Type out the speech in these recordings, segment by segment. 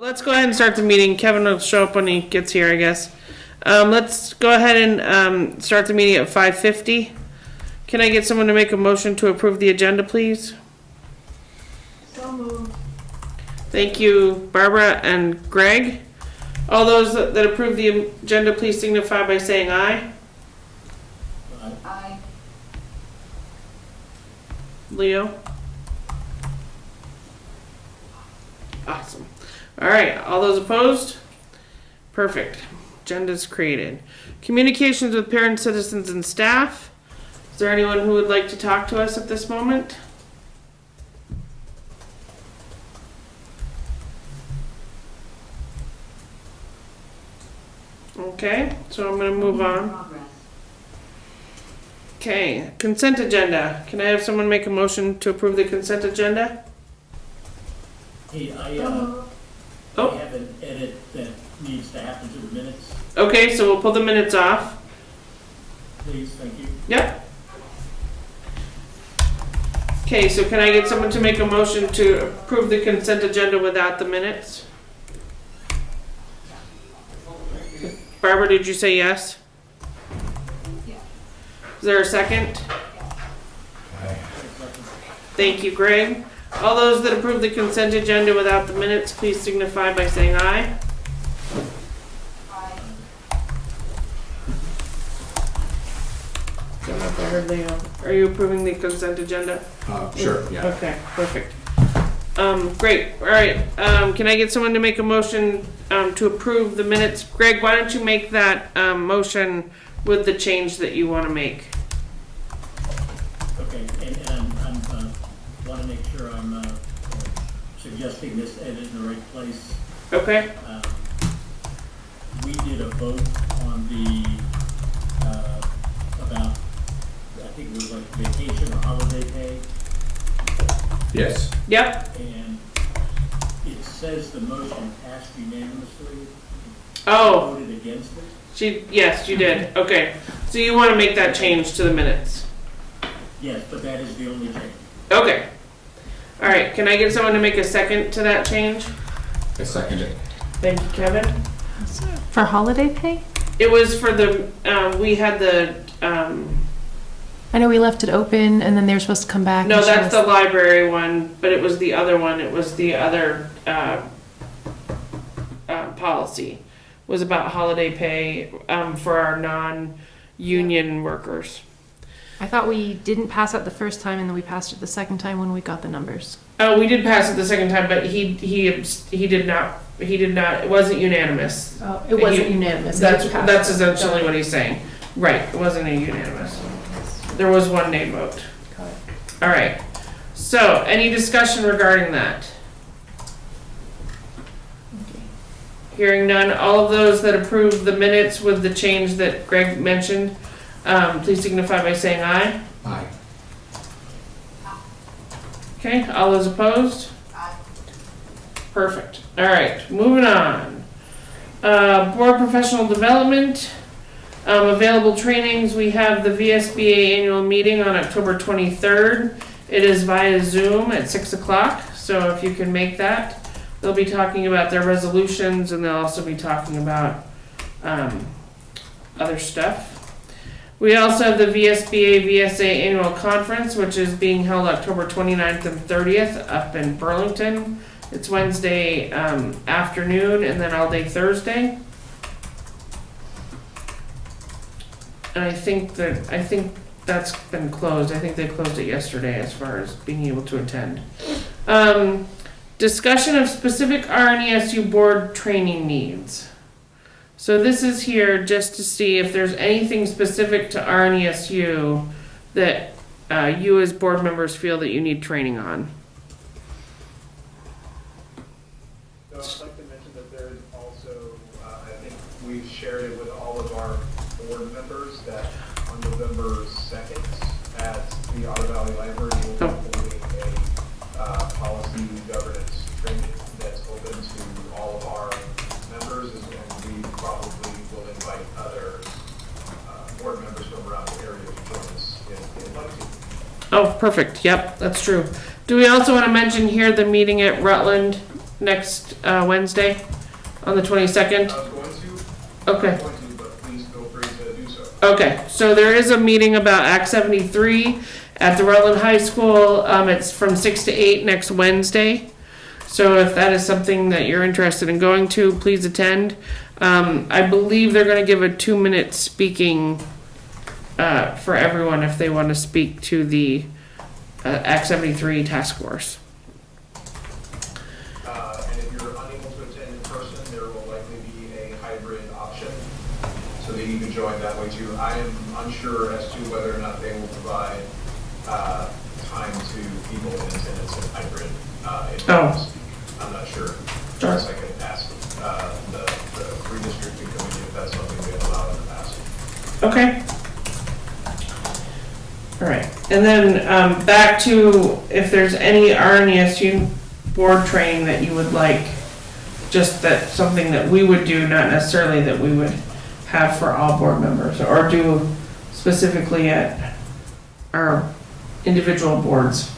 Let's go ahead and start the meeting. Kevin will show up when he gets here, I guess. Let's go ahead and start the meeting at 5:50. Can I get someone to make a motion to approve the agenda, please? So moved. Thank you, Barbara and Greg. All those that approve the agenda, please signify by saying aye. Aye. Leo? Awesome. All right, all those opposed? Perfect. Agenda's created. Communications with parents, citizens, and staff. Is there anyone who would like to talk to us at this moment? Okay, so I'm going to move on. Okay, consent agenda. Can I have someone make a motion to approve the consent agenda? Hey, I have an edit that needs to happen to the minutes. Okay, so we'll pull the minutes off. Please, thank you. Yep. Okay, so can I get someone to make a motion to approve the consent agenda without the minutes? Barbara, did you say yes? Yeah. Is there a second? Thank you, Greg. All those that approve the consent agenda without the minutes, please signify by saying aye. Aye. Don't know if I heard Leo. Are you approving the consent agenda? Sure, yeah. Okay, perfect. Great. All right. Can I get someone to make a motion to approve the minutes? Greg, why don't you make that motion with the change that you want to make? Okay, and I'm want to make sure I'm suggesting this edit in the right place. Okay. We did a vote on the about, I think it was like vacation or holiday pay. Yes. Yep. And it says the motion passed unanimously. Oh. Voted against it. Yes, you did. Okay. So you want to make that change to the minutes? Yes, but that is the only change. Okay. All right. Can I get someone to make a second to that change? I second it. Thank you, Kevin. For holiday pay? It was for the, we had the, I know we left it open and then they were supposed to come back. no, and show that's us- the library one, but it was the other one. It was the other policy. Was about holiday pay for our non-union workers. I thought we didn't pass it the first time and then we passed it the second time when we got the numbers. Oh, we did pass it the second time, but he did not. It wasn't unanimous. Oh, it wasn't unanimous. That's essentially what he's saying. Right, it wasn't a unanimous. There was one nay vote. All right. So, any discussion regarding that? Hearing none, all of those that approve the minutes with the change that Greg mentioned, please signify by saying aye. Aye. Okay, all those opposed? Aye. Perfect. All right, moving on. Board professional development, available trainings. We have the VSBA annual meeting on October 23rd. It is via Zoom at 6 o'clock. So if you can make that, they'll be talking about their resolutions and they'll also be talking about other stuff. We also have the VSBA VSA annual conference, which is being held October 29th and 30th up in Burlington. It's Wednesday afternoon and then all day Thursday. And I think that's been closed. I think they closed it yesterday as far as being able to attend. Discussion of specific RNESU board training needs. So this is here just to see if there's anything specific to RNESU that you as board members feel that you need training on. So I'd like to mention that there is also, I think we've shared it with all of our board members, that on November 2nd at the Otter Valley Library, we'll be holding a policy governance training that's open to all of our members, and we probably will invite other board members from around the area to join us if they'd like to. Oh, perfect. Yep, that's true. Do we also want to mention here the meeting at Rutland next Wednesday on the 22nd? I was going to. Okay. I was going to, but please feel free to do so. Okay, so there is a meeting about Act 73 at the Rutland High School. It's from 6 to 8 next Wednesday. So if that is something that you're interested in going to, please attend. I believe they're going to give a 2-minute speaking for everyone if they want to speak to the Act 73 task force. And if you're unable to attend in person, there will likely be a hybrid option so that you can join that way too. I am unsure as to whether or not they will provide time to people in attendance in hybrid. I'm not sure. Unless I could ask the redistricting committee if that's something they allowed in the past. Okay. All right, and then back to if there's any RNESU board training that you would like, just that something that we would do, not necessarily that we would have for all board members, or do specifically at our individual boards.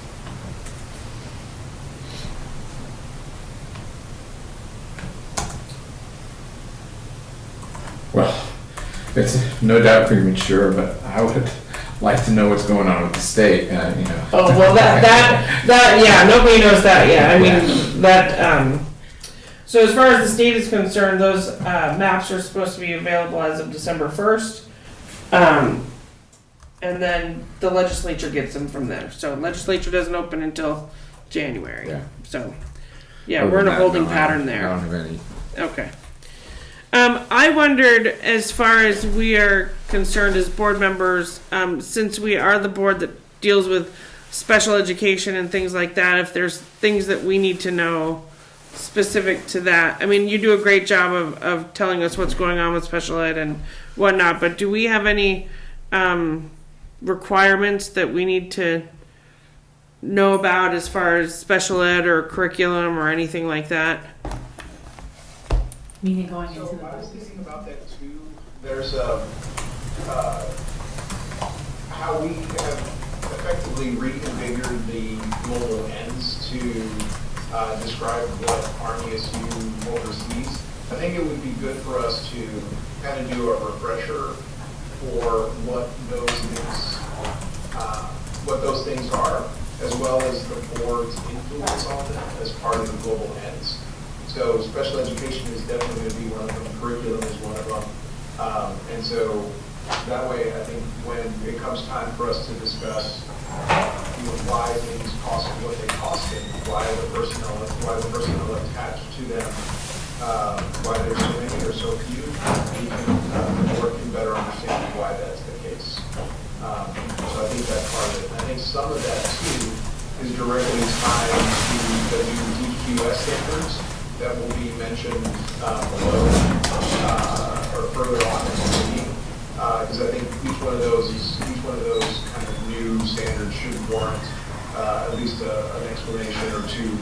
Well, it's no doubt premature, but I would like to know what's going on with the state, you know. Oh, well, yeah, nobody knows that yet. I mean, that, so as far as the state is concerned, those maps are supposed to be available as of December 1st. And then the legislature gets them from there. So legislature doesn't open until January. Yeah. So, yeah, we're in a holding pattern I there. don't have any. Okay. I wondered, as far as we are concerned as board members, since we are the board that deals with special education and things like that, if there's things that we need to know specific to that. I mean, you do a great job of telling us what's going on with special ed and whatnot, but do we have any requirements that we need to know about as far as special ed or curriculum or anything like that? Meaning going into So the I was budget. thinking about that too. There's how we have effectively reconfigured the global ends to describe what RNESU oversees. I think it would be good for us to kind of do a refresher for what those things are, as well as the board's influence on them as part of the global ends. So special education is definitely going to be one of them. Curriculum is one of them. And so that way, I think when it comes time for us to discuss why things cost what they cost and why the personnel attached to them, why there's so many or so few, the board can better understand why that's the case. So I think that's part of it. And I think some of that too is directly tied to the new DQS standards that will be mentioned below or further on in the meeting, because I think each one of those kind of new standards should warrant at least an explanation or two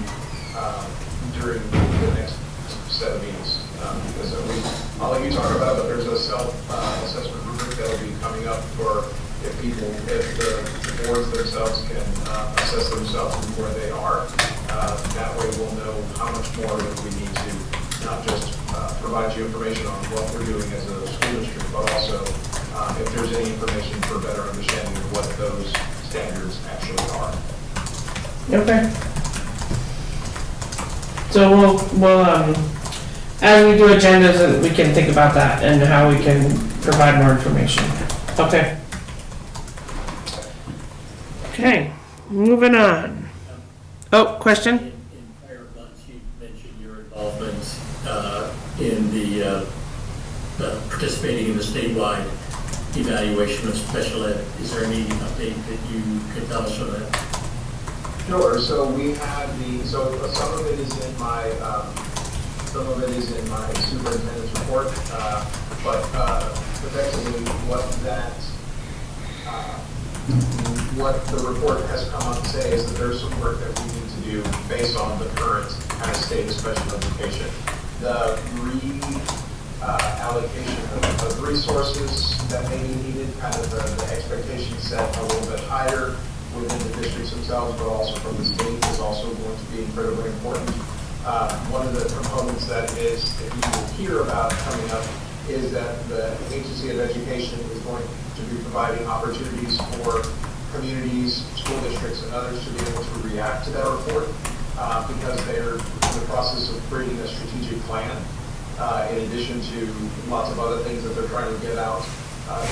during the next set of meetings. Because I'll let you talk about it, but there's a self-assessment rubric that will be coming up for if the boards themselves can assess themselves and where they are. That way we'll know how much more that we need to not just provide you information on what we're doing as a school district, but also if there's any information for a better understanding of what those standards actually are. Okay. So we'll as we do agendas, we can think about that and how we can provide more information. Okay. Okay, moving on. Oh, question? In prior months, you mentioned your involvement in the participating in the statewide evaluation of special ed. Is there any update that you could tell us on that? Sure. So we had some of it is in my superintendent's report, but effectively what the report has come up to say is that there's some work that we need to do based on the current kind of state of special education. The allocation of resources that may be needed, kind of the expectation set a little bit higher within the districts themselves, but also from the state is also going to be incredibly important. One of the components that is, that you will hear about coming up, is that the Agency of Education is going to be providing opportunities for communities, school districts, and others to be able to react to that report because they're in the process of creating a strategic plan in addition to lots of other things that they're trying to get out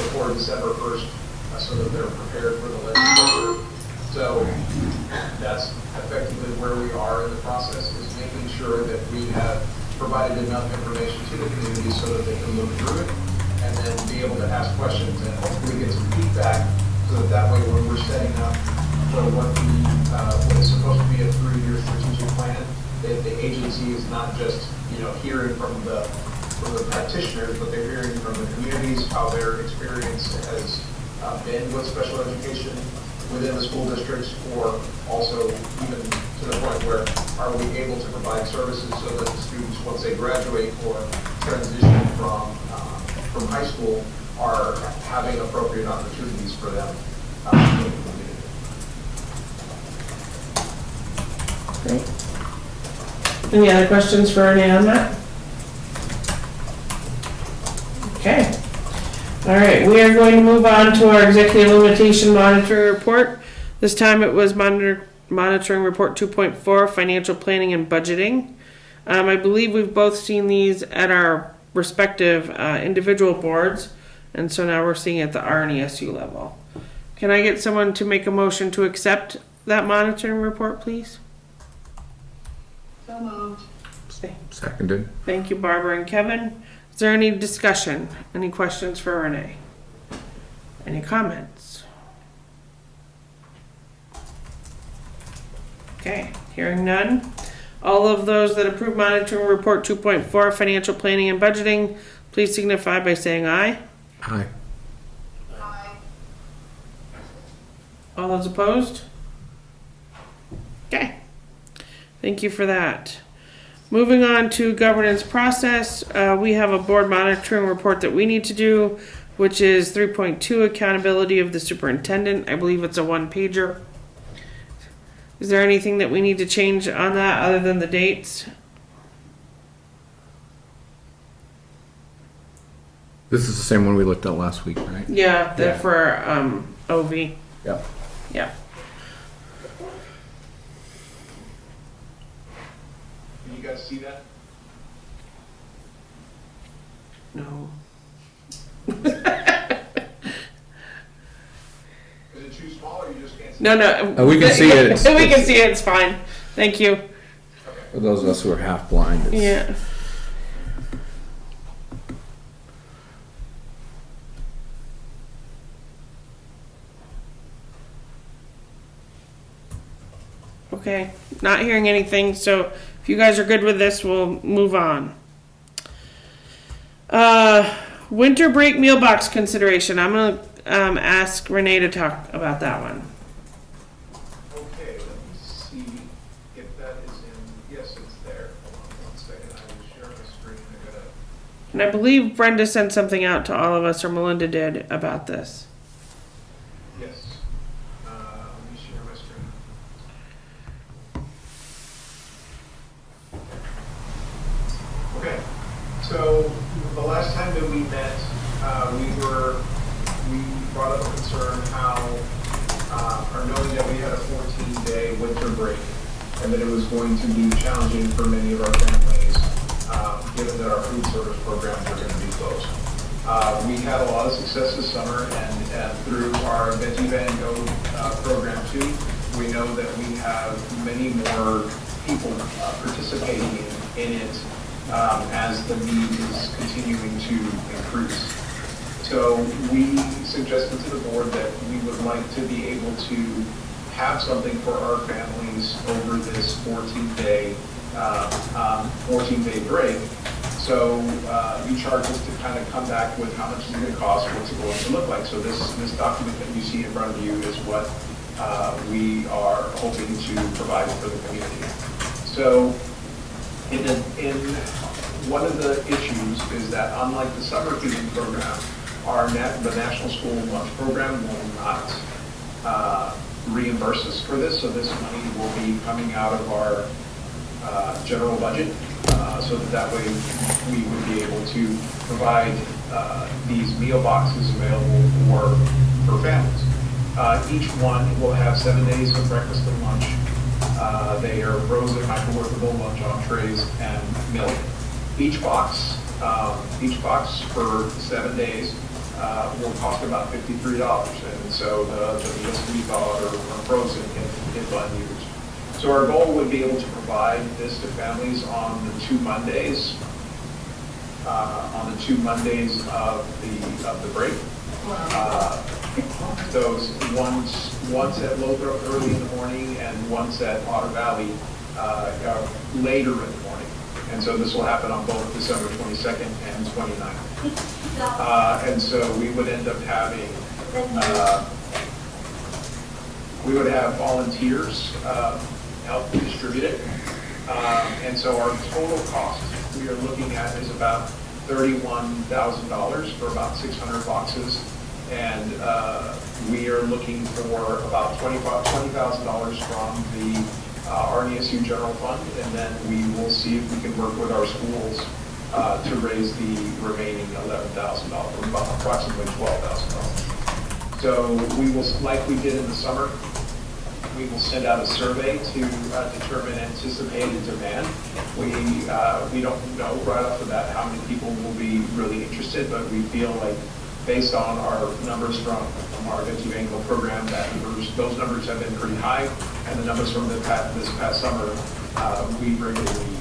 before December 1st so that they're prepared for the legislature. So that's effectively where we are in the process, is making sure that we have provided enough information to the community so that they can look through it and then be able to ask questions and hopefully get some feedback so that way when we're setting up for what is supposed to be a 3-year strategic plan, that the agency is not just, hearing from the practitioners, but they're hearing from the communities how their experience has been with special education within the school districts, or also even to the point where are we able to provide services so that the students, once they graduate or transition from high school, are having appropriate opportunities for them in the community. Great. Any other questions for Renee on that? Okay. All right, we are going to move on to our executive limitation monitoring report. This time it was monitoring report 2.4, financial planning and budgeting. I believe we've both seen these at our respective individual boards, and so now we're seeing it at the RNESU level. Can I get someone to make a motion to accept that monitoring report, please? So moved. Seconded. Thank you, Barbara and Kevin. Is there any discussion? Any questions for Renee? Any comments? Okay, hearing none. All of those that approve monitoring report 2.4, financial planning and budgeting, please signify by saying aye. Aye. Aye. All those opposed? Okay. Thank you for that. Moving on to governance process, we have a board monitoring report that we need to do, which is 3.2, accountability of the superintendent. I believe it's a 1-pager. Is there anything that we need to change on that other than the dates? This is the same one we looked at last week, right? Yeah, they're Yeah. for OV. Yep. Yeah. Can you guys see that? No. Is it too small or you just can't see? No, no. We can see it. We can see it. It's fine. Thank you. For those of us who are half blind. Yeah. Okay, not hearing anything, so if you guys are good with this, we'll move on. Winter break meal box consideration. I'm gonna ask Renee to talk about that one. Okay, let me see if that is in, yes, it's there. Hold on 1 second, I will share my screen. I gotta, And I believe Brenda sent something out to all of us, or Melinda did, about this. yes. Let me share my screen. Okay, so the last time that we met, we brought up a concern how, or knowing that we had a 14-day winter break, and that it was going to be challenging for many of our families, given that our food service programs are going to be closed. We had a lot of success this summer, and through our Veggie Van Go program too, we know that we have many more people participating in it as the need is continuing to increase. So we suggested to the board that we would like to be able to have something for our families over this 14-day break. So you charge us to kind of come back with how much it's going to cost, what's it going to look like. So this document that you see in front of you is what we are hoping to provide for the community. So in one of the issues is that unlike the summer feeding program, the National School Lunch Program will not reimburse us for this. So this money will be coming out of our general budget, so that way we would be able to provide these meal boxes available for families. Each one will have 7 days of breakfast and lunch. They are frozen, microwavable lunch entrees and milk. Each box for 7 days will cost about $53, and so the meals we bought are frozen if unused. So our goal would be able to provide this to families on the 2 Mondays, of the break. Those once at Lothrop early in the morning and once at Otter Valley later in the morning. And so this will happen on both December 22nd and 29th. And so we would end up having, we would have volunteers help distribute it. And so our total cost we are looking at is about $31,000 for about 600 boxes. And we are looking for about $20,000 from the RNESU general fund, and then we will see if we can work with our schools to raise the remaining $11,000, about approximately $12,000. So we will, like we did in the summer, we will send out a survey to determine anticipated demand. We don't know right off the bat how many people will be really interested, but we feel like based on our numbers from our Venti Banco program, those numbers have been pretty high, and the numbers from this past summer, we regularly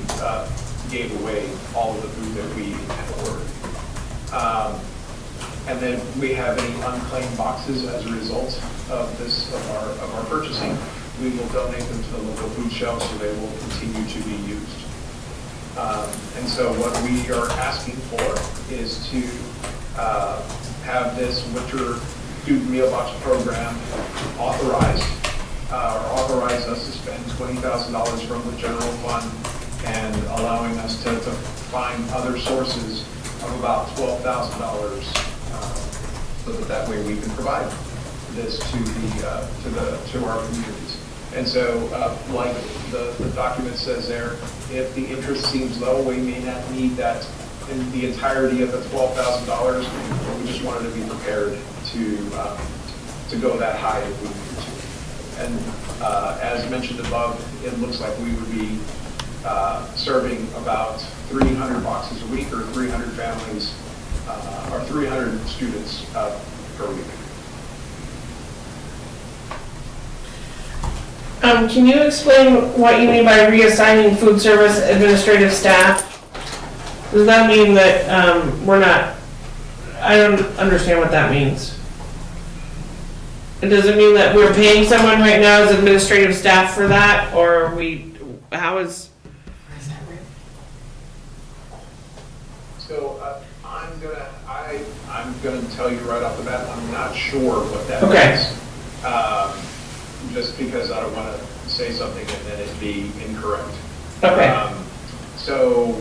gave away all of the food that we had ordered. And then we have any unclaimed boxes as a result of our purchasing. We will donate them to the local food shelves so they will continue to be used. And so what we are asking for is to have this winter student meal box program authorized, or authorize us to spend $20,000 from the general fund and allowing us to find other sources of about $12,000 so that way we can provide this to our communities. And so like the document says there, if the interest seems low, we may not need that in the entirety of the $12,000. We just wanted to be prepared to go that high if we needed to. And as mentioned above, it looks like we would be serving about 300 boxes a week, or 300 families, or 300 students per week. Can you explain what you mean by reassigning food service administrative staff? Does that mean that I don't understand what that means. Does it mean that we're paying someone right now as administrative staff for that, or how is? So I'm gonna tell you right off the bat, I'm not sure what that means. Just because I don't want to say something and then it be incorrect. Okay. So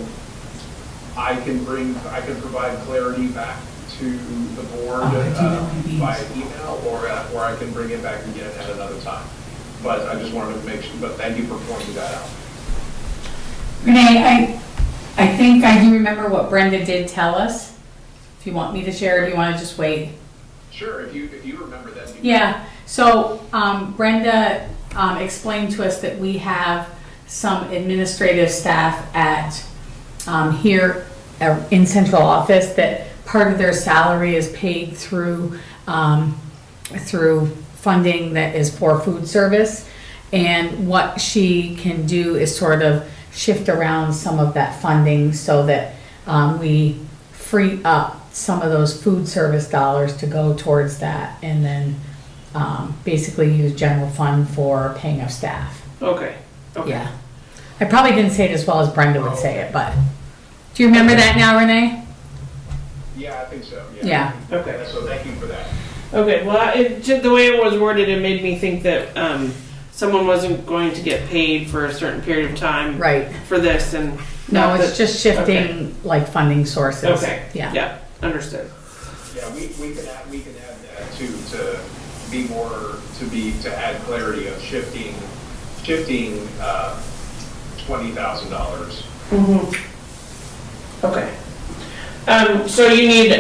I can provide clarity back to the board via email, or I can bring it back again at another time. But I just wanted to make sure. But thank you for pointing that out. Renee, I think I do remember what Brenda did tell us. If you want me to share, or do you want to just wait? Sure, if you remember that. Yeah. So Brenda explained to us that we have some administrative staff at here in central office that part of their salary is paid through funding that is for food service, and what she can do is sort of shift around some of that funding so that we free up some of those food service dollars to go towards that, and then basically use general fund for paying of staff. Okay. Yeah. I probably didn't say it as well as Brenda would say it, but do you remember that now, Renee? Yeah, I think so. Yeah. Okay. So thank you for that. Okay. Well, the way it was worded, it made me think that someone wasn't going to get paid for a certain period of time. Right. For this, and no, it's just shifting like funding sources. Okay. Yeah. Yeah. Understood. Yeah, we can add that too, to add clarity of shifting $20,000. Okay. So you need,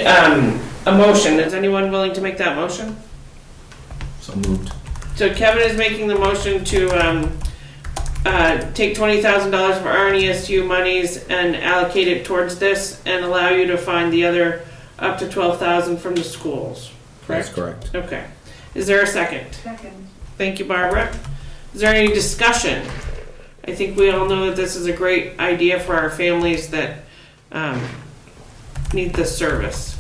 a motion. Is anyone willing to make that motion? So moved. So Kevin is making the motion to, take $20,000 of RNESU monies and allocate it towards this and allow you to find the other up to 12,000 from the schools. That's Correct? correct. Okay. Is there a second? Second. Thank you, Barbara. Is there any discussion? I think we all know that this is a great idea for our families that need this service.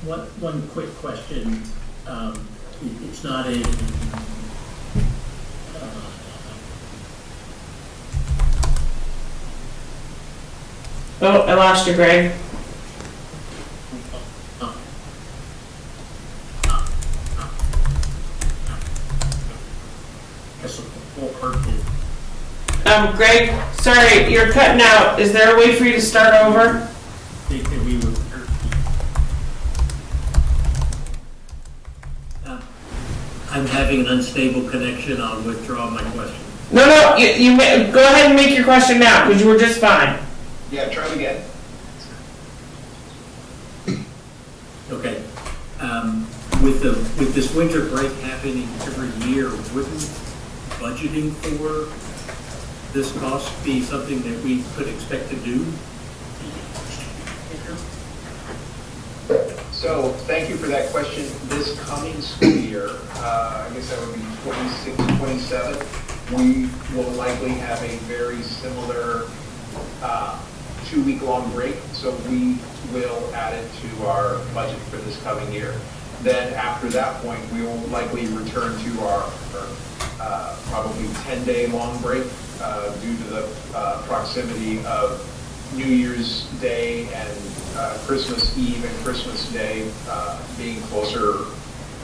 One quick question. It's not a, Oh, I lost you, Greg. Greg, sorry, you're cutting out. Is there a way for you to start over? I'm having an unstable connection. I'll withdraw my question. No, go ahead and make your question now, because you were just fine. Yeah, try it again. Okay. With this winter break happening every year, wouldn't budgeting for this cost be something that we could expect to do? So, thank you for that question. This coming school year, I guess that would be 26, 27, we will likely have a very similar 2-week-long break, so we will add it to our budget for this coming year. Then after that point, we will likely return to our probably 10-day long break due to the proximity of New Year's Day and Christmas Eve and Christmas Day being closer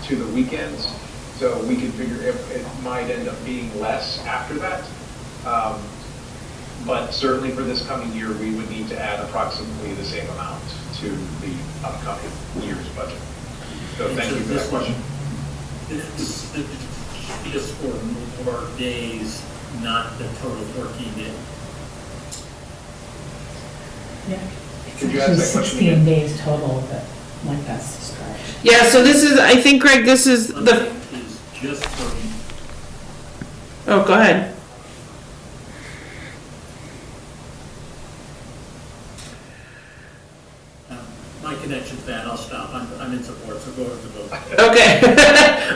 to the weekends. So we can figure it might end up being less after that. But certainly for this coming year, we would need to add approximately the same amount to the upcoming year's budget. So thank you for that question. This is just for more days, not the total 14 days. Yeah. Could you ask that question 16 again? days total, but like that's the stretch. Yeah, so this is, I think, Greg, this is the, Monday is just for, oh, go ahead. my connection's bad, I'll stop. I'm in support, so go over the vote. Okay.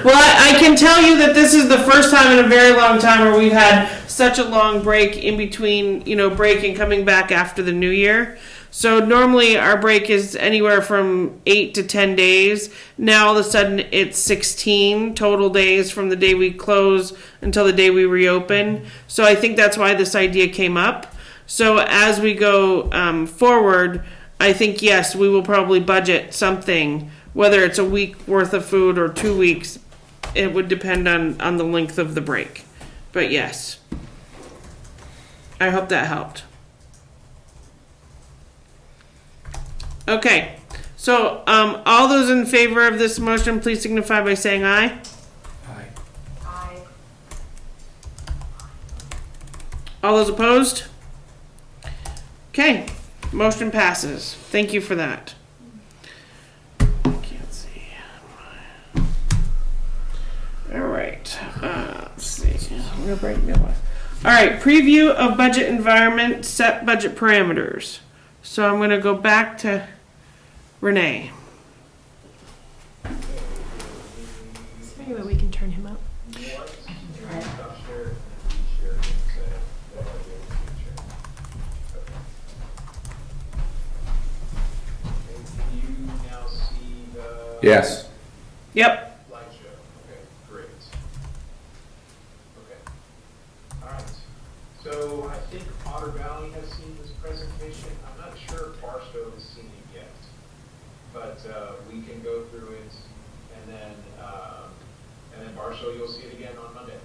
Well, I can tell you that this is the first time in a very long time where we've had such a long break in between, break and coming back after the new year. So normally our break is anywhere from 8 to 10 days. Now all of a sudden it's 16 total days from the day we close until the day we reopen. So I think that's why this idea came up. So as we go forward, I think, yes, we will probably budget something, whether it's a week worth of food or 2 weeks. It would depend on the length of the break. But yes, I hope that helped. Okay, so all those in favor of this motion, please signify by saying aye. Aye. Aye. All those opposed? Okay, motion passes. Thank you for that. Can't see. All right, let's see. I'm gonna break no one. All right, preview of budget environment, set budget parameters. So I'm gonna go back to Renee. Is there any way we can turn him up? Can you now see the Yes. Yep. slideshow? Okay, great. Okay. All right. So I think Otter Valley has seen this presentation. I'm not sure if Barstow has seen it yet, but we can go through it, and then Barstow, you'll see it again on Monday,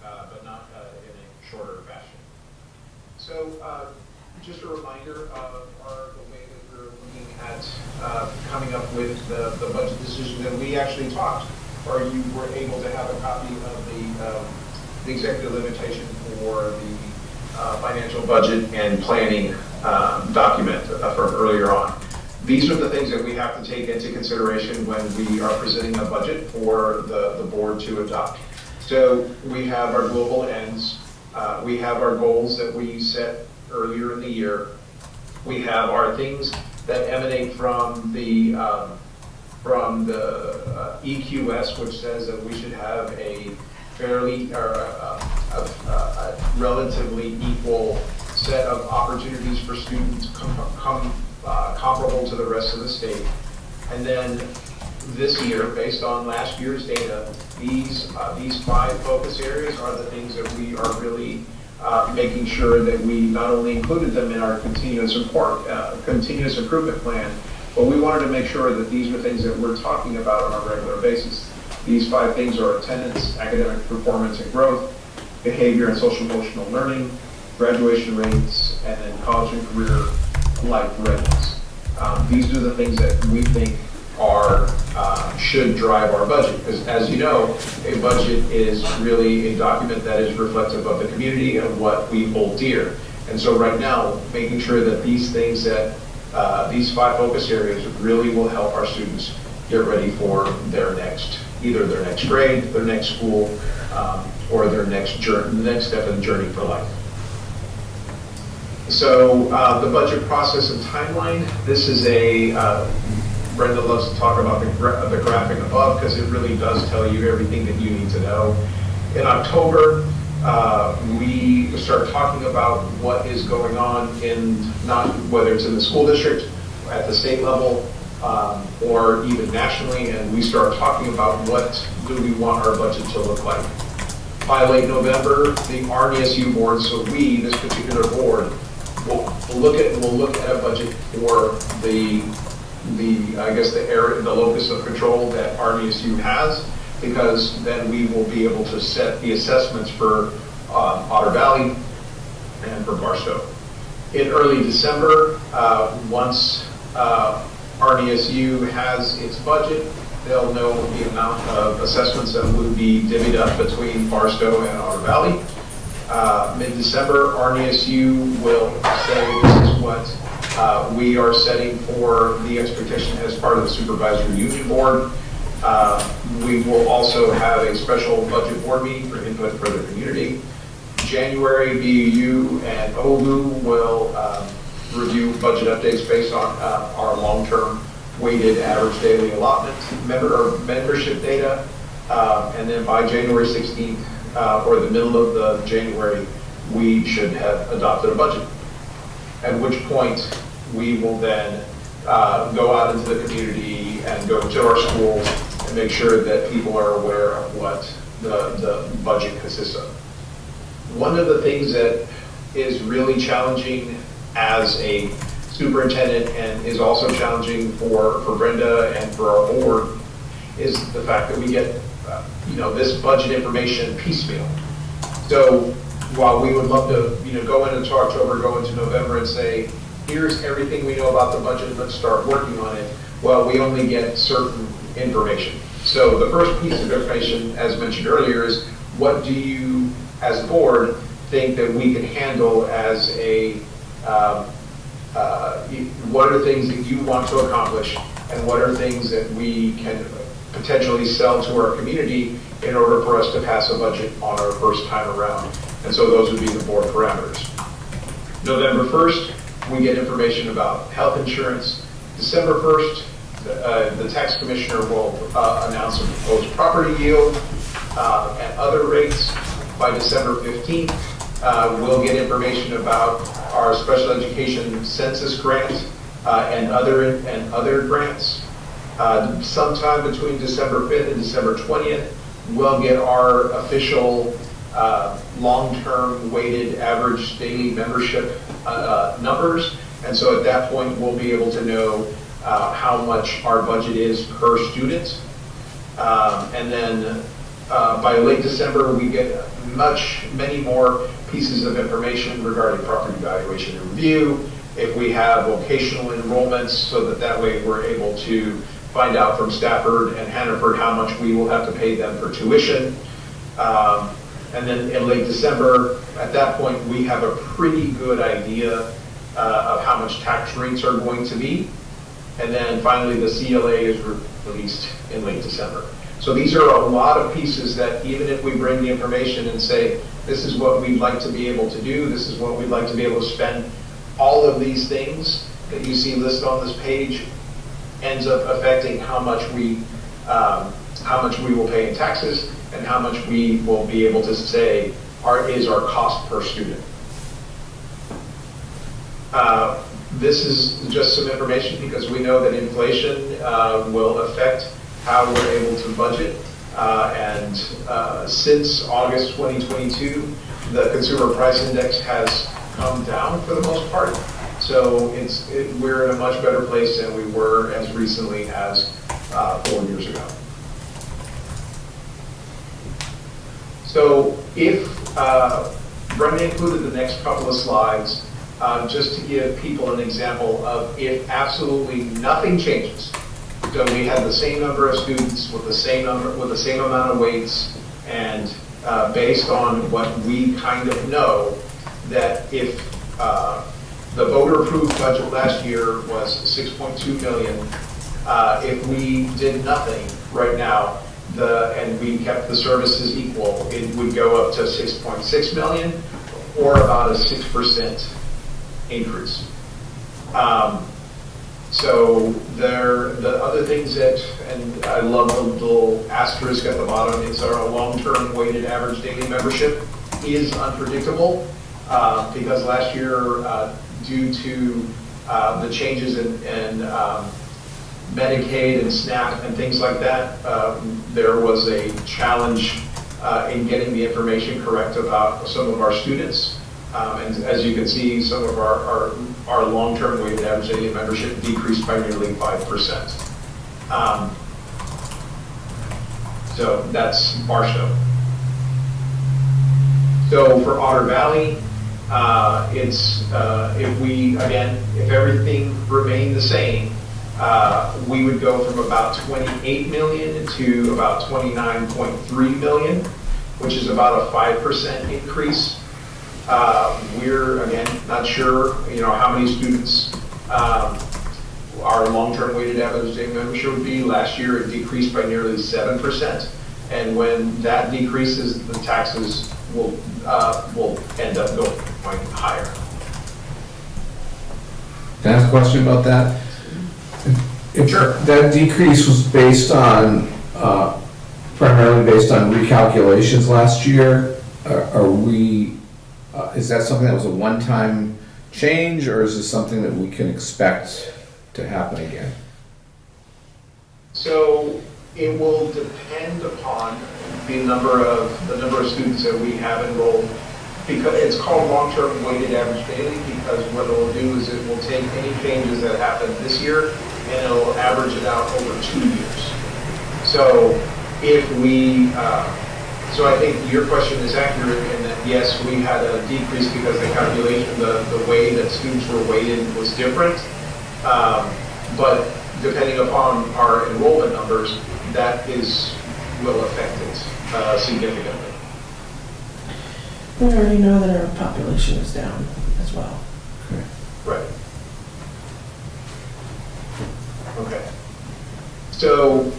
but not in a shorter fashion. So just a reminder of the way that we're looking at coming up with the budget decision that we actually talked, or you were able to have a copy of the the executive limitation for the financial budget and planning document from earlier on. These are the things that we have to take into consideration when we are presenting a budget for the board to adopt. So we have our global ends, we have our goals that we set earlier in the year, we have our things that emanate from the EQS, which says that we should have a fairly or a relatively equal set of opportunities for students comparable to the rest of the state. And then this year, based on last year's data, these 5 focus areas are the things that we are really making sure that we not only included them in our continuous improvement plan, but we wanted to make sure that these are things that we're talking about on a regular basis. These 5 things are attendance, academic performance and growth, behavior and social emotional learning, graduation rates, and then college and career life readiness. These are the things that we think should drive our budget, because as you know, a budget is really a document that is reflective of the community and what we hold dear. And so right now, making sure that these things that these 5 focus areas really will help our students get ready for either their next grade, their next school, or their next step in the journey for life. So the budget process and timeline, this is Brenda loves to talk about the graphic above because it really does tell you everything that you need to know. In October, we start talking about what is going on whether it's in the school district, at the state level, or even nationally, and we start talking about what do we want our budget to look like. By late November, the RNESU board, so we, this particular board, will look at a budget for the locus of control that RNESU has, because then we will be able to set the assessments for Otter Valley and for Barstow. In early December, once RNESU has its budget, they'll know the amount of assessments that would be divvied up between Barstow and Otter Valley. Mid-December, RNESU will say this is what we are setting for the expectation as part of the Supervisory Union Board. We will also have a special budget board meeting for input for the community. January, BUU and OLU will review budget updates based on our long-term weighted average daily allotment membership data. And then by January 16th, or the middle of January, we should have adopted a budget. At which point, we will then go out into the community and go to our schools and make sure that people are aware of what the budget consists of. One of the things that is really challenging as a superintendent and is also challenging for Brenda and for our board is the fact that we get this budget information piecemeal. So while we would love to go into October, go into November and say, here's everything we know about the budget, let's start working on it, well, we only get certain information. So the first piece of information, as mentioned earlier, is what do you, as a board, think that we can handle as what are things that you want to accomplish, and what are things that we can potentially sell to our community in order for us to pass a budget on our first time around. And so those would be the board parameters. November 1st, we get information about health insurance. December 1st, the tax commissioner will announce a proposed property yield and other rates. By December 15th, we'll get information about our special education census grant and other grants. Sometime between December 5th and December 20th, we'll get our official long-term weighted average daily membership numbers. And so at that point, we'll be able to know how much our budget is per student. And then by late December, we get many more pieces of information regarding property valuation and review. If we have vocational enrollments, so that way we're able to find out from Stafford and Hannaford how much we will have to pay them for tuition. And then in late December, at that point, we have a pretty good idea of how much tax rates are going to be. And then finally, the CLA is released in late December. So these are a lot of pieces that even if we bring the information and say, this is what we'd like to be able to do, this is what we'd like to be able to spend, all of these things that you see listed on this page ends up affecting how much we will pay in taxes and how much we will be able to say is our cost per student. This is just some information because we know that inflation will affect how we're able to budget. And since August 2022, the Consumer Price Index has come down for the most part. So we're in a much better place than we were as recently as 4 years ago. So if Brenda included the next couple of slides, just to give people an example of if absolutely nothing changes. So we have the same number of students with the same amount of weights, and based on what we kind of know, that if the voter-approved budget last year was 6.2 million, if we did nothing right now, and we kept the services equal, it would go up to 6.6 million, or about a 6% increase. So the other things that, and I love the little asterisk at the bottom, is our long-term weighted average daily membership is unpredictable because last year, due to the changes in Medicaid and SNAP and things like that, there was a challenge in getting the information correct about some of our students. And as you can see, some of our long-term weighted average daily membership decreased by nearly 5%. So that's Barstow. So for Otter Valley, if everything remained the same, we would go from about 28 million to about 29.3 million, which is about a 5% increase. We're, again, not sure, how many students our long-term weighted average daily membership would be. Last year, it decreased by nearly 7%. And when that decreases, the taxes will end up going higher. Can I ask a question about that? If Sure. that decrease was primarily based on recalculations last year, is that something that was a one-time change, or is this something that we can expect to happen again? So it will depend upon the number of students that we have enrolled, because it's called long-term weighted average daily, because what it will do is it will take any changes that happened this year and it'll average it out over 2 years. So so I think your question is accurate in that, yes, we had a decrease because the calculation, the way that students were weighted was different. But depending upon our enrollment numbers, that will affect it significantly. We already know that our population is down as well. Right. Okay. So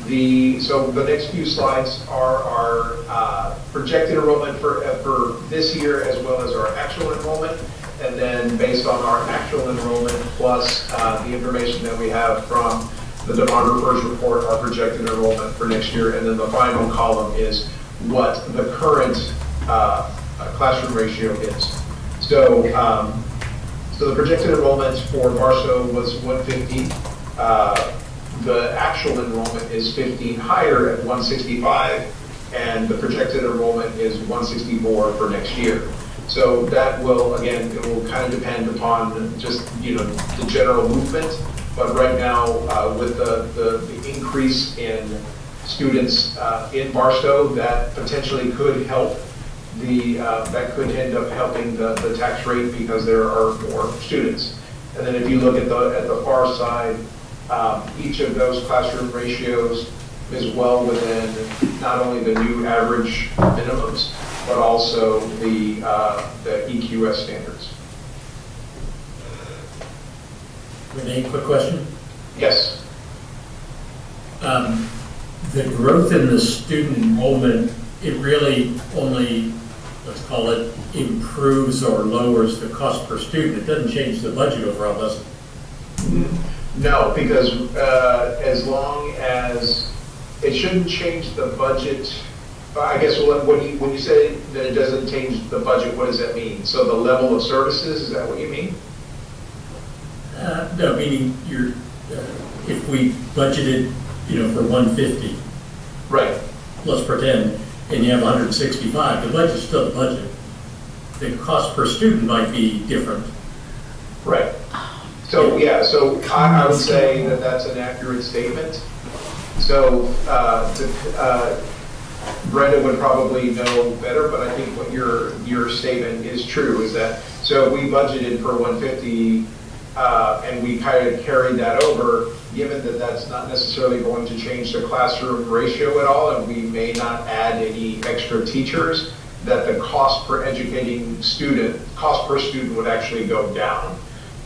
the next few slides are our projected enrollment for this year, as well as our actual enrollment, and then based on our actual enrollment plus the information that we have from the demographer's report, our projected enrollment for next year, and then the final column is what the current classroom ratio is. So the projected enrollment for Barstow was 150. The actual enrollment is 15 higher at 165, and the projected enrollment is 164 for next year. So that will, again, it will kind of depend upon just, the general movement. But right now, with the increase in students in Barstow, that potentially could help that could end up helping the tax rate because there are more students. And then if you look at the far side, each of those classroom ratios is well within not only the new average minimums, but also the EQS standards. Renee, quick question. Yes. The growth in the student enrollment, it really only, let's call it, improves or lowers the cost per student. It doesn't change the budget overall, does it? No, because as long as, it shouldn't change the budget. I guess when you say that it doesn't change the budget, what does that mean? So the level of services, is that what you mean? No, meaning you're, if we budgeted, for 150, Right. let's pretend, and you have 165, the budget's still the budget. The cost per student might be different. Right. So, yeah, so I would say that that's an accurate statement. So, Brenda would probably know better, but I think what your statement is true, is that, so we budgeted for 150, and we kind of carried that over, given that that's not necessarily going to change the classroom ratio at all, and we may not add any extra teachers, that the cost per student would actually go down,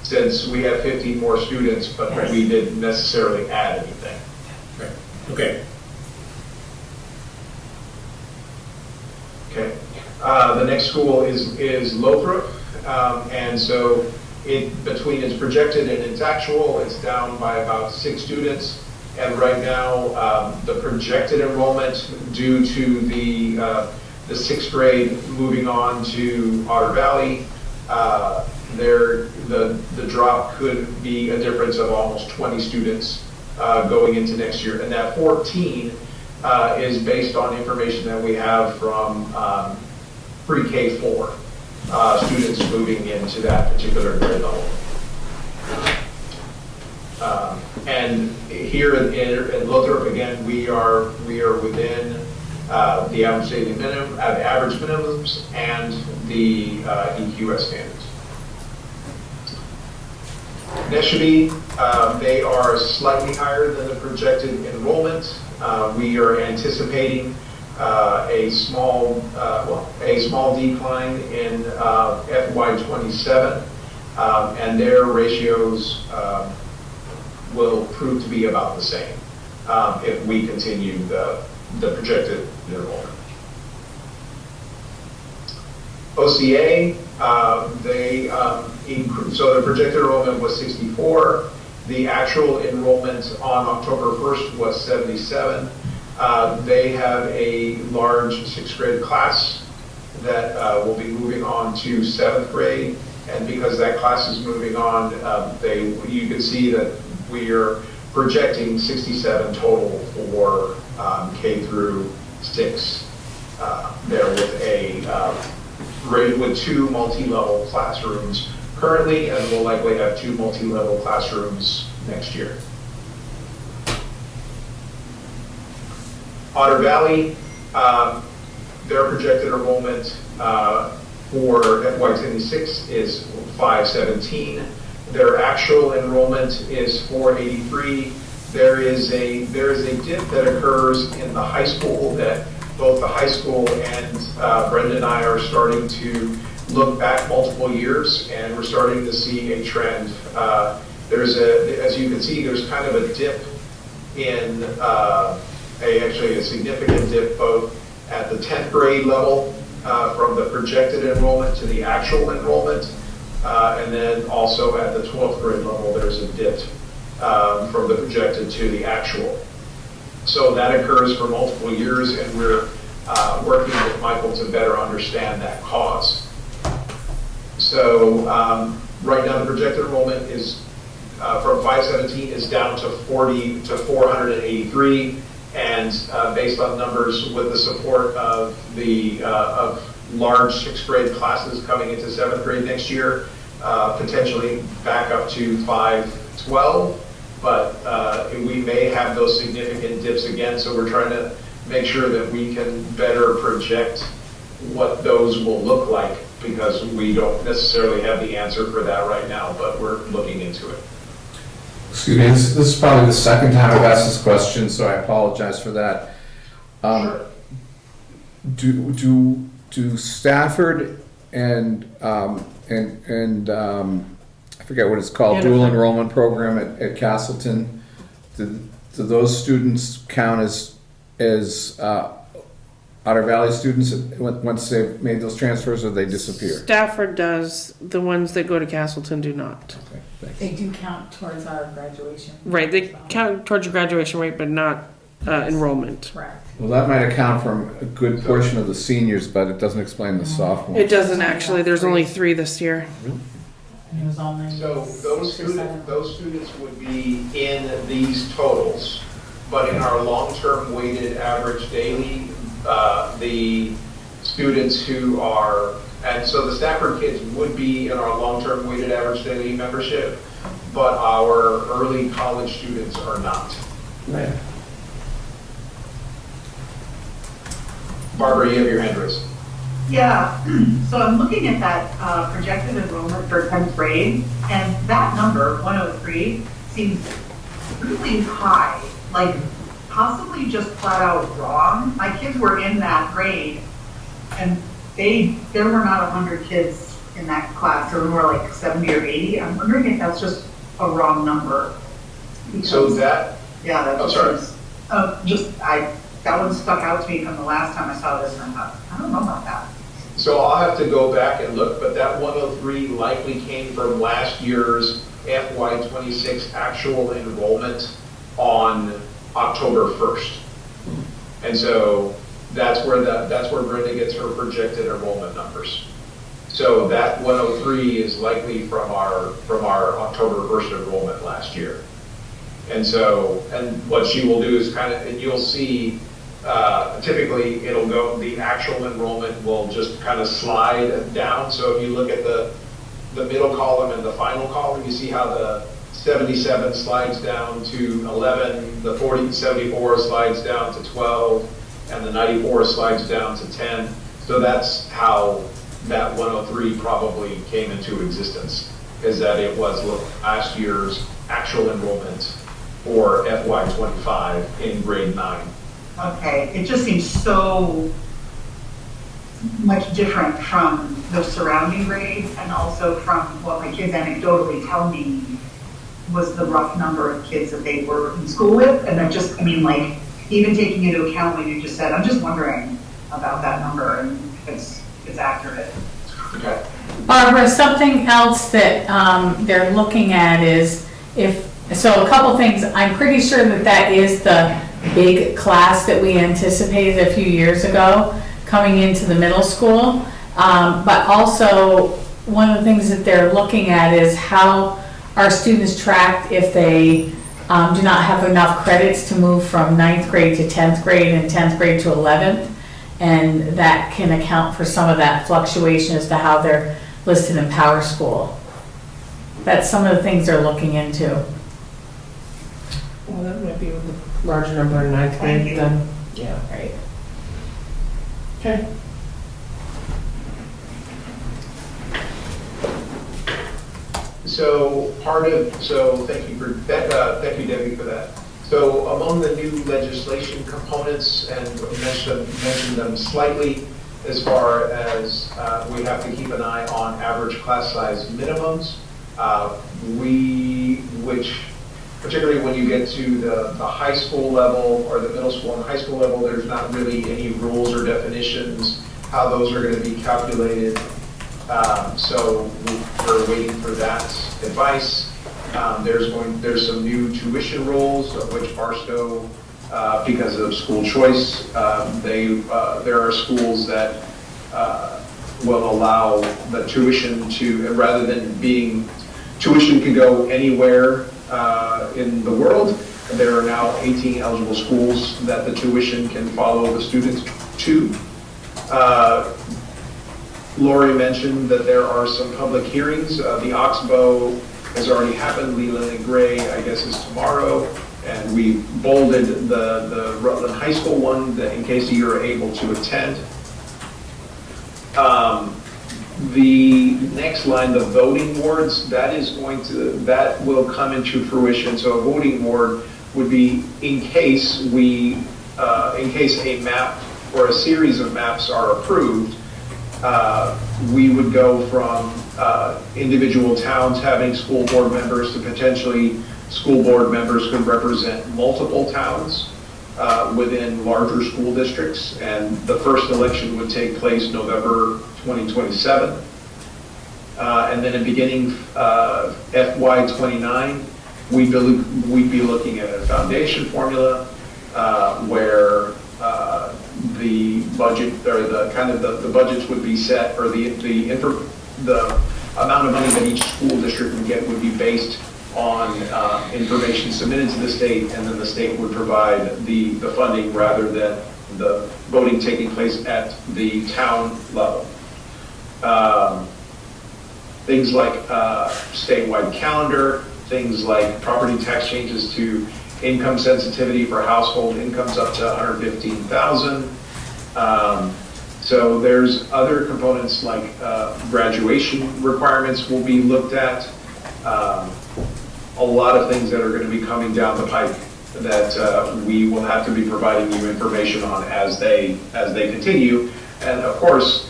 since we have 15 more students, but we didn't necessarily add anything. Right. Okay. Okay. The next school is Lothrop, and so between its projected and its actual, it's down by about 6 students. And right now, the projected enrollment due to the 6th grade moving on to Otter Valley, the drop could be a difference of almost 20 students going into next year. And that 14 is based on information that we have from pre-K4 students moving into that particular grade level. And here in Lothrop, again, we are within the average daily minimum, average minimums, and the EQS standards. NESU, they are slightly higher than the projected enrollment. We are anticipating a small decline in FY27, and their ratios will prove to be about the same if we continue the projected enrollment. OCA, so the projected enrollment was 64. The actual enrollment on October 1st was 77. They have a large 6th grade class that will be moving on to 7th grade. And because that class is moving on, you can see that we are projecting 67 total for K through 6 there with 2 multi-level classrooms currently, and we'll likely have 2 multi-level classrooms next year. Otter Valley, their projected enrollment for FY26 is 517. Their actual enrollment is 483. There is a dip that occurs in the high school that both the high school and Brenda and I are starting to look back multiple years, and we're starting to see a trend. As you can see, there's kind of a dip in actually a significant dip both at the 10th grade level from the projected enrollment to the actual enrollment, and then also at the 12th grade level there's a dip from the projected to the actual. So that occurs for multiple years, and we're working with Michael to better understand that cause. So right now the projected enrollment is from 517 is down to 483. And based on numbers with the support of of large 6th grade classes coming into 7th grade next year, potentially back up to 512, but we may have those significant dips again, so we're trying to make sure that we can better project what those will look like, because we don't necessarily have the answer for that right now, but we're looking into it. Excuse me, this is probably the second time I've asked this question, so I apologize for that. Do Stafford and I forget what it's called, dual enrollment program at Castleton, do those students count as Otter Valley students once they've made those transfers, or they disappear? Stafford does, the ones that go to Castleton do not. Okay, thanks. They do count towards our graduation. Right, they count towards your graduation rate, but not enrollment. Correct. Well, that might account for a good portion of the seniors, but it doesn't explain the sophomores. It doesn't actually, there's only 3 this year. It was only So 6 those or 7. students would be in these totals, but in our long-term weighted average daily, the students who are, and so the Stafford kids would be in our long-term weighted average daily membership, but our early college students are not. Right. Barbara, you have your hand raised. Yeah, so I'm looking at that projected enrollment for 10th grade, and that number, 103, seems really high, like possibly just flat out wrong. My kids were in that grade, and there were not 100 kids in that class, there were more like 70 or 80. I'm wondering if that's just a wrong number. So that, Yeah, that Oh, just sorry. seems, that one stuck out to me from the last time I saw this, and I thought, I don't know about that. so I'll have to go back and look, but that 103 likely came from last year's FY26 actual enrollment on October 1st. And so that's where Brenda gets her projected enrollment numbers. So that 103 is likely from our October 1st enrollment last year. And so, and what she will do is and you'll see, typically it'll go, the actual enrollment will just kind of slide down. So if you look at the middle column and the final column, you see how the 77 slides down to 11, the 74 slides down to 12, and the 94 slides down to 10. So that's how that 103 probably came into existence, is that it was last year's actual enrollment for FY25 in grade 9. Okay, it just seems so much different from those surrounding grades, and also from what my kids anecdotally tell me was the rough number of kids that they were in school with. And like, even taking into account what you just said, I'm just wondering about that number and if it's accurate. Okay. Barbara, something else that they're looking at is so a couple things. I'm pretty sure that is the big class that we anticipated a few years ago coming into the middle school. But also, one of the things that they're looking at is how are students tracked if they do not have enough credits to move from 9th grade to 10th grade and 10th grade to 11th. And that can account for some of that fluctuation as to how they're listed in Power School. That's some of the things they're looking into. Well, that might be with the larger number in 9th grade then. Yeah. Right. Okay. So thank you Debbie for that. So among the new legislation components, and mentioned them slightly, as far as we have to keep an eye on average class size minimums, which particularly when you get to the high school level or the middle school and high school level, there's not really any rules or definitions how those are going to be calculated. So we're waiting for that advice. There's some new tuition rules, of which Barstow, because of school choice, there are schools that will allow the tuition to, rather than being, tuition can go anywhere in the world. There are now 18 eligible schools that the tuition can follow the student to. Lori mentioned that there are some public hearings. The Oxbow has already happened. Leland and Gray, I guess, is tomorrow. And we bolded the Rutland High School one in case you're able to attend. The next line, the voting boards, that will come into fruition. So a voting board would be in case a map or a series of maps are approved, we would go from individual towns having school board members to potentially school board members could represent multiple towns within larger school districts. And the first election would take place November 2027. And then in beginning FY29, we'd be looking at a foundation formula where the budget or the budgets would be set, or the amount of money that each school district would get would be based on information submitted to the state, and then the state would provide the funding rather than the voting taking place at the town level. Things like statewide calendar, things like property tax changes to income sensitivity for household incomes up to 115,000. So there's other components like graduation requirements will be looked at. A lot of things that are going to be coming down the pipe that we will have to be providing you information on as they continue. And of course,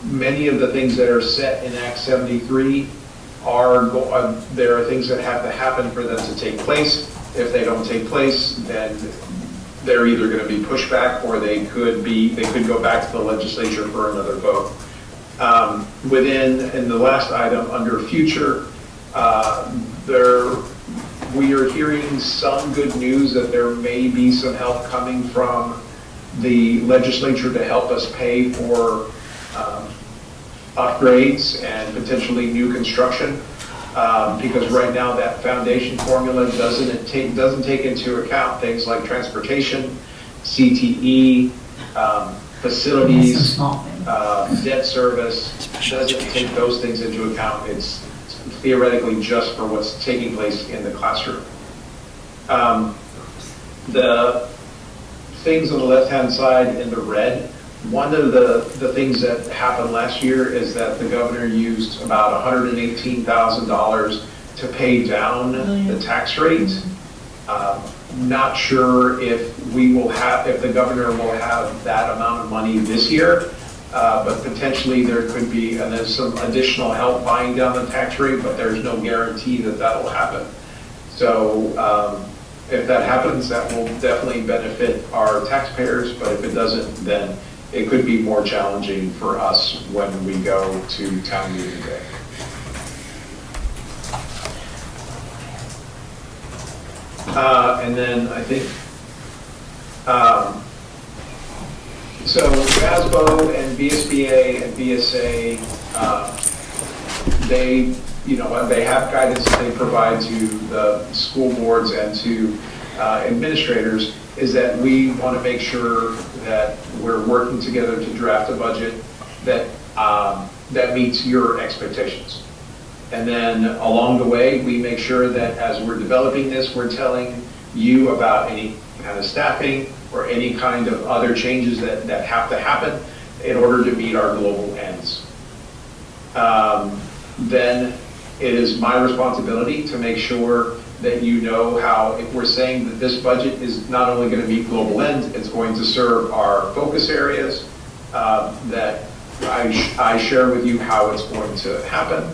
many of the things that are set in Act 73 there are things that have to happen for them to take place. If they don't take place, then they're either going to be pushed back, or they could go back to the legislature for another vote. In the last item under future, we are hearing some good news that there may be some help coming from the legislature to help us pay for upgrades and potentially new construction, because right now that foundation formula doesn't take into account things like transportation, CTE, facilities, debt service. Doesn't take those things into account. It's theoretically just for what's taking place in the classroom. The things on the left-hand side in the red, one of the things that happened last year is that the governor used about $118,000 to pay down the tax rate. Not sure if the governor will have that amount of money this year, but potentially there could be, and there's some additional help buying down the tax rate, but there's no guarantee that that'll happen. So if that happens, that will definitely benefit our taxpayers, but if it doesn't, then it could be more challenging for us when we go to town meeting day. And then I think, so WASBO and VSBA and VSA, they have guidance that they provide to the school boards and to administrators, is that we want to make sure that we're working together to draft a budget that meets your expectations. And then along the way, we make sure that as we're developing this, we're telling you about any kind of staffing or any kind of other changes that have to happen in order to meet our global ends. Then it is my responsibility to make sure that you know how, if we're saying that this budget is not only going to meet global ends, it's going to serve our focus areas, that I share with you how it's going to happen.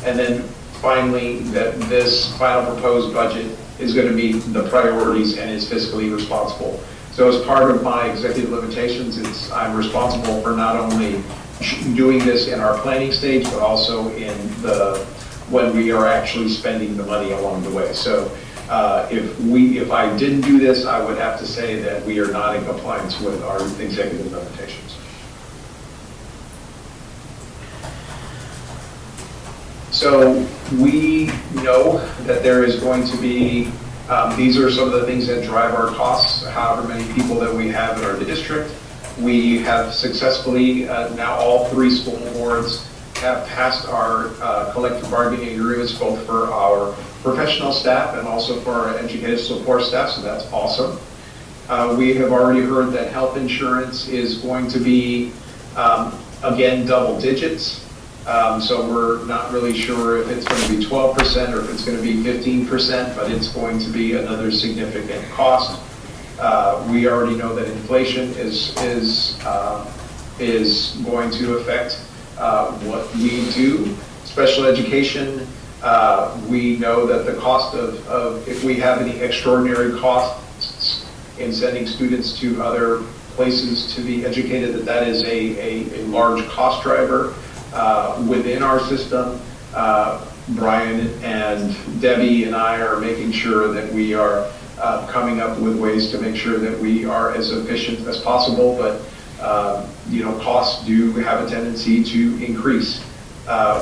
And then finally, that this final proposed budget is going to meet the priorities and is fiscally responsible. So as part of my executive limitations, I'm responsible for not only doing this in our planning stage, but also when we are actually spending the money along the way. So if I didn't do this, I would have to say that we are not in compliance with our executive limitations. So we know that there is going to be, these are some of the things that drive our costs, however many people that we have in our district. We have successfully, now all 3 school boards have passed our collective bargaining agreements, both for our professional staff and also for our educative support staff, so that's awesome. We have already heard that health insurance is going to be, again, double digits. So we're not really sure if it's going to be 12% or if it's going to be 15%, but it's going to be another significant cost. We already know that inflation is going to affect what we do. Special education, we know that the cost of if we have any extraordinary costs in sending students to other places to be educated, that is a large cost driver within our system. Brian and Debbie and I are making sure that we are coming up with ways to make sure that we are as efficient as possible, but costs do have a tendency to increase.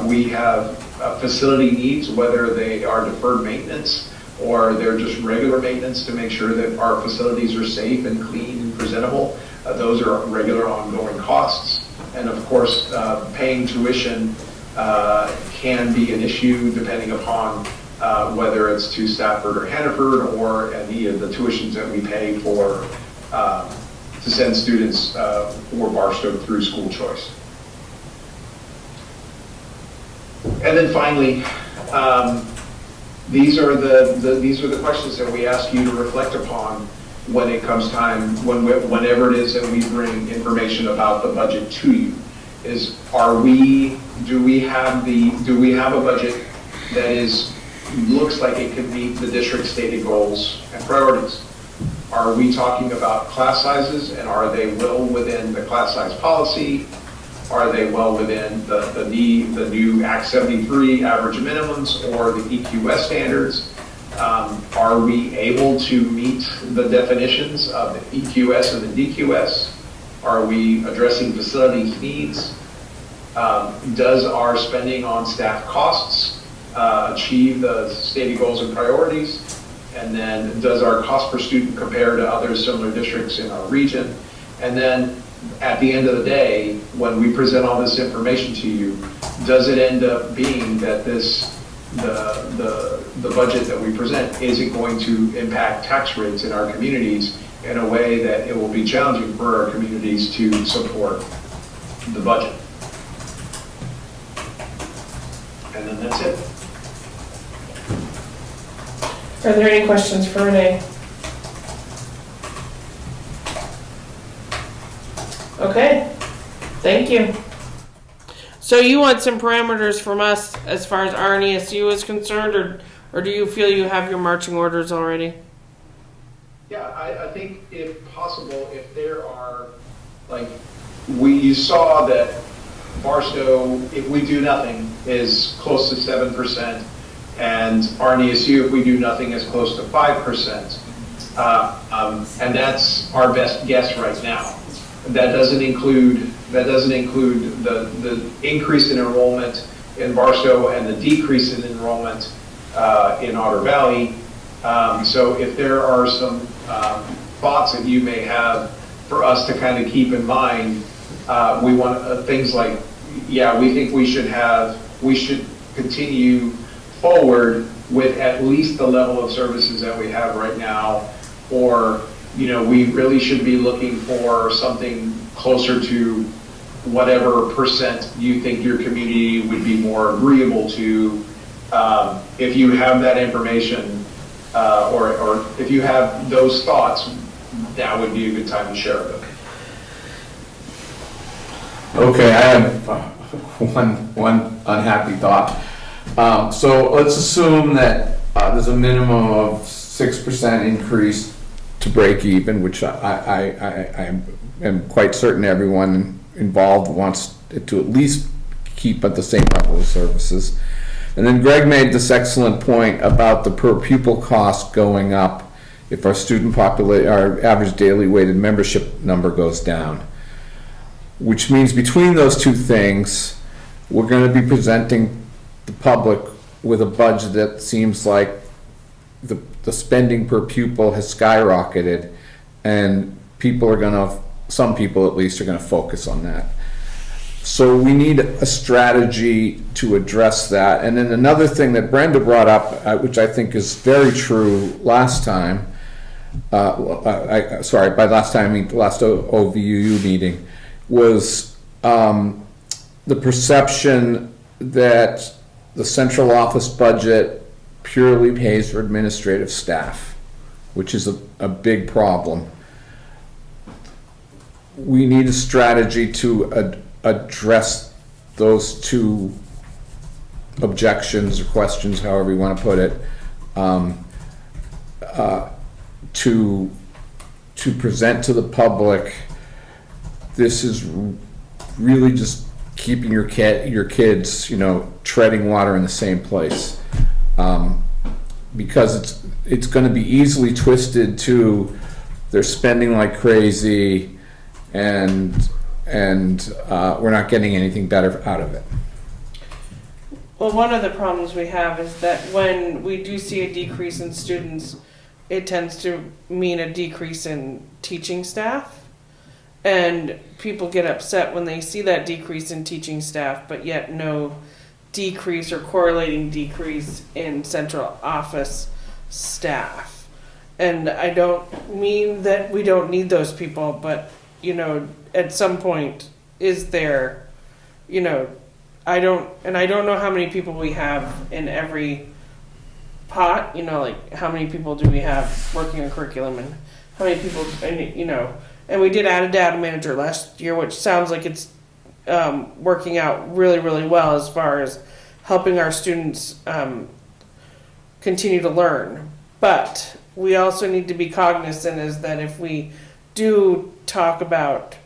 We have facility needs, whether they are deferred maintenance or they're just regular maintenance to make sure that our facilities are safe and clean and presentable. Those are regular ongoing costs. And of course, paying tuition can be an issue depending upon whether it's to Stafford or Hannaford or any of the tuitions that we pay for to send students for Barstow through school choice. And then finally, these are the questions that we ask you to reflect upon when it comes time, whenever it is that we bring information about the budget to you. Do we have a budget that looks like it could meet the district's stated goals and priorities? Are we talking about class sizes, and are they well within the class size policy? Are they well within the new Act 73 average minimums or the EQS standards? Are we able to meet the definitions of the EQS and the DQS? Are we addressing facilities needs? Does our spending on staff costs achieve the stated goals and priorities? And then does our cost per student compare to other similar districts in our region? And then at the end of the day, when we present all this information to you, does it end up being that the budget that we present isn't going to impact tax rates in our communities in a way that it will be challenging for our communities to support the budget? And then that's it. Are there any questions for Renee? Okay, thank you. So you want some parameters from us as far as RNESU is concerned, or do you feel you have your marching orders already? Yeah, I think if possible, if there are, you saw that Barstow, if we do nothing, is close to 7%, and RNESU, if we do nothing, is close to 5%. And that's our best guess right now. That doesn't include the increase in enrollment in Barstow and the decrease in enrollment in Otter Valley. So if there are some thoughts that you may have for us to kind of keep in mind, we want things like, we think we should continue forward with at least the level of services that we have right now, or we really should be looking for something closer to whatever percent you think your community would be more agreeable to. If you have that information, or if you have those thoughts, that would be a good time to share them. Okay, I have one unhappy thought. So let's assume that there's a minimum of 6% increase to break even, which I am quite certain everyone involved wants it to at least keep at the same level of services. And then Greg made this excellent point about the per pupil cost going up if our our average daily weighted membership number goes down. Which means between those two things, we're going to be presenting the public with a budget that seems like the spending per pupil has skyrocketed, and some people at least are going to focus on that. So we need a strategy to address that. And then another thing that Brenda brought up, which I think is very true last time, by last time I mean the last OVUU meeting, was the perception that the central office budget purely pays for administrative staff, which is a big problem. We need a strategy to address those two objections or questions, however you want to put it, to present to the public. This is really just keeping your kids, treading water in the same place, because it's going to be easily twisted to they're spending like crazy, and we're not getting anything better out of it. Well, one of the problems we have is that when we do see a decrease in students, it tends to mean a decrease in teaching staff. And people get upset when they see that decrease in teaching staff, but yet no decrease or correlating decrease in central office staff. And I don't mean that we don't need those people, but, at some point, is there, I don't know how many people we have in every pot, like how many people do we have working on curriculum, and how many people, and we did add a data manager last year, which sounds like it's working out really, really well as far as helping our students continue to learn. But we also need to be cognizant is that if we do talk about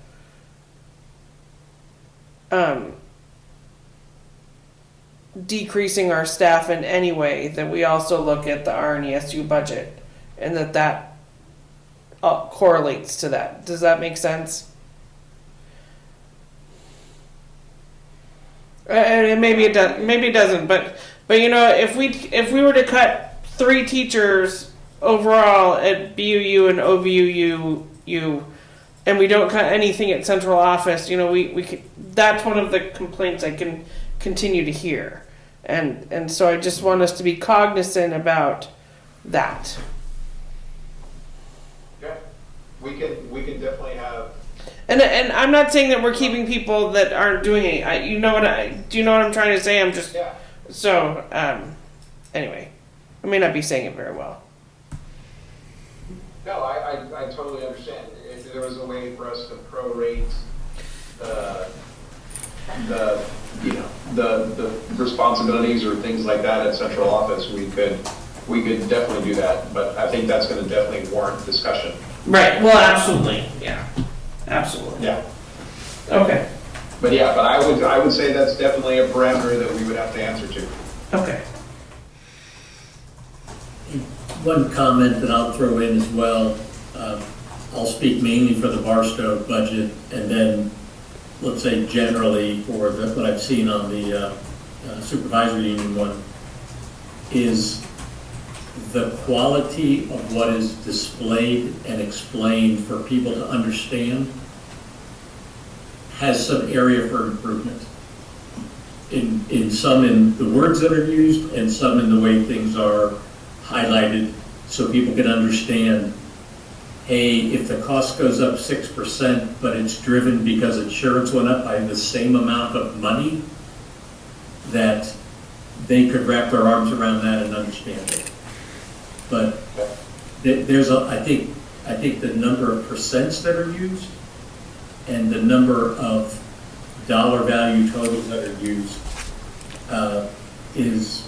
decreasing our staff in any way, that we also look at the RNESU budget and that correlates to that. Does that make sense? And maybe it does. Maybe it doesn't. But if we were to cut 3 teachers overall at BUU and OVUU, and we don't cut anything at central office, we could, that's one of the complaints I can continue to hear, and so I just want us to be cognizant about that. We can definitely have. And I'm not saying that we're keeping people that aren't doing it. Do you know what I'm trying to say? I'm just so anyway. I may not be saying it very well. No, I totally understand. If there was a way for us to prorate the responsibilities or things like that at central office, we could definitely do that. But I think that's going to definitely warrant discussion. Right. Well, absolutely. Yeah. Absolutely. Yeah. Okay. But I would say that's definitely a parameter that we would have to answer to. Okay. One comment that I'll throw in as well, I'll speak mainly for the Barstow budget, and then let's say generally for what I've seen on the supervisory union one, is the quality of what is displayed and explained for people to understand has some area for improvement. In some in the words that are used, and some in the way things are highlighted, so people can understand, hey, if the cost goes up 6%, but it's driven because insurance went up by the same amount of money, that they could wrap their arms around that and understand it. But there's I think the number of percents that are used and the number of dollar value totals that are used is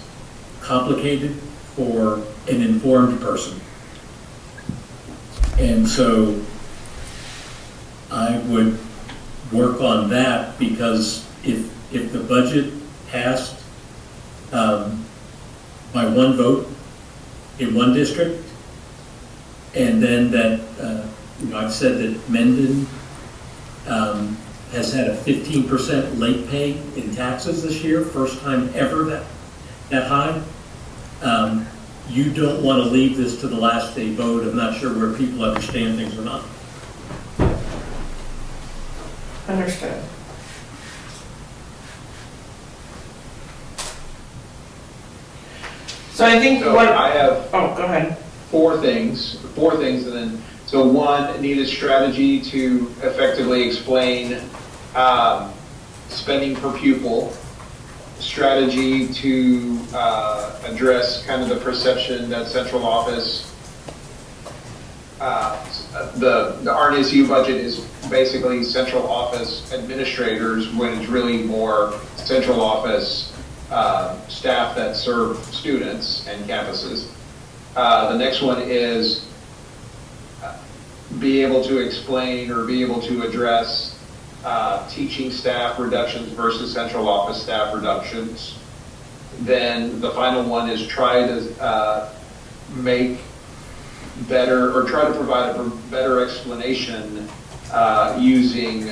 complicated for an informed person. And so I would work on that, because if the budget passed by one vote in one district, and then that, I've said that Mendon has had a 15% late pay in taxes this year, first time ever that high. You don't want to leave this to the last day vote. I'm not sure where people understand things or not. Understood. So I think So I have oh, go ahead. four things, and then, so one, need a strategy to effectively explain spending per pupil strategy to address kind of the perception that central office, the RNESU budget is basically central office administrators when it's really more central office staff that serve students and campuses. The next one is be able to explain or be able to address teaching staff reductions versus central office staff reductions. Then the final one is try to make better, or try to provide a better explanation using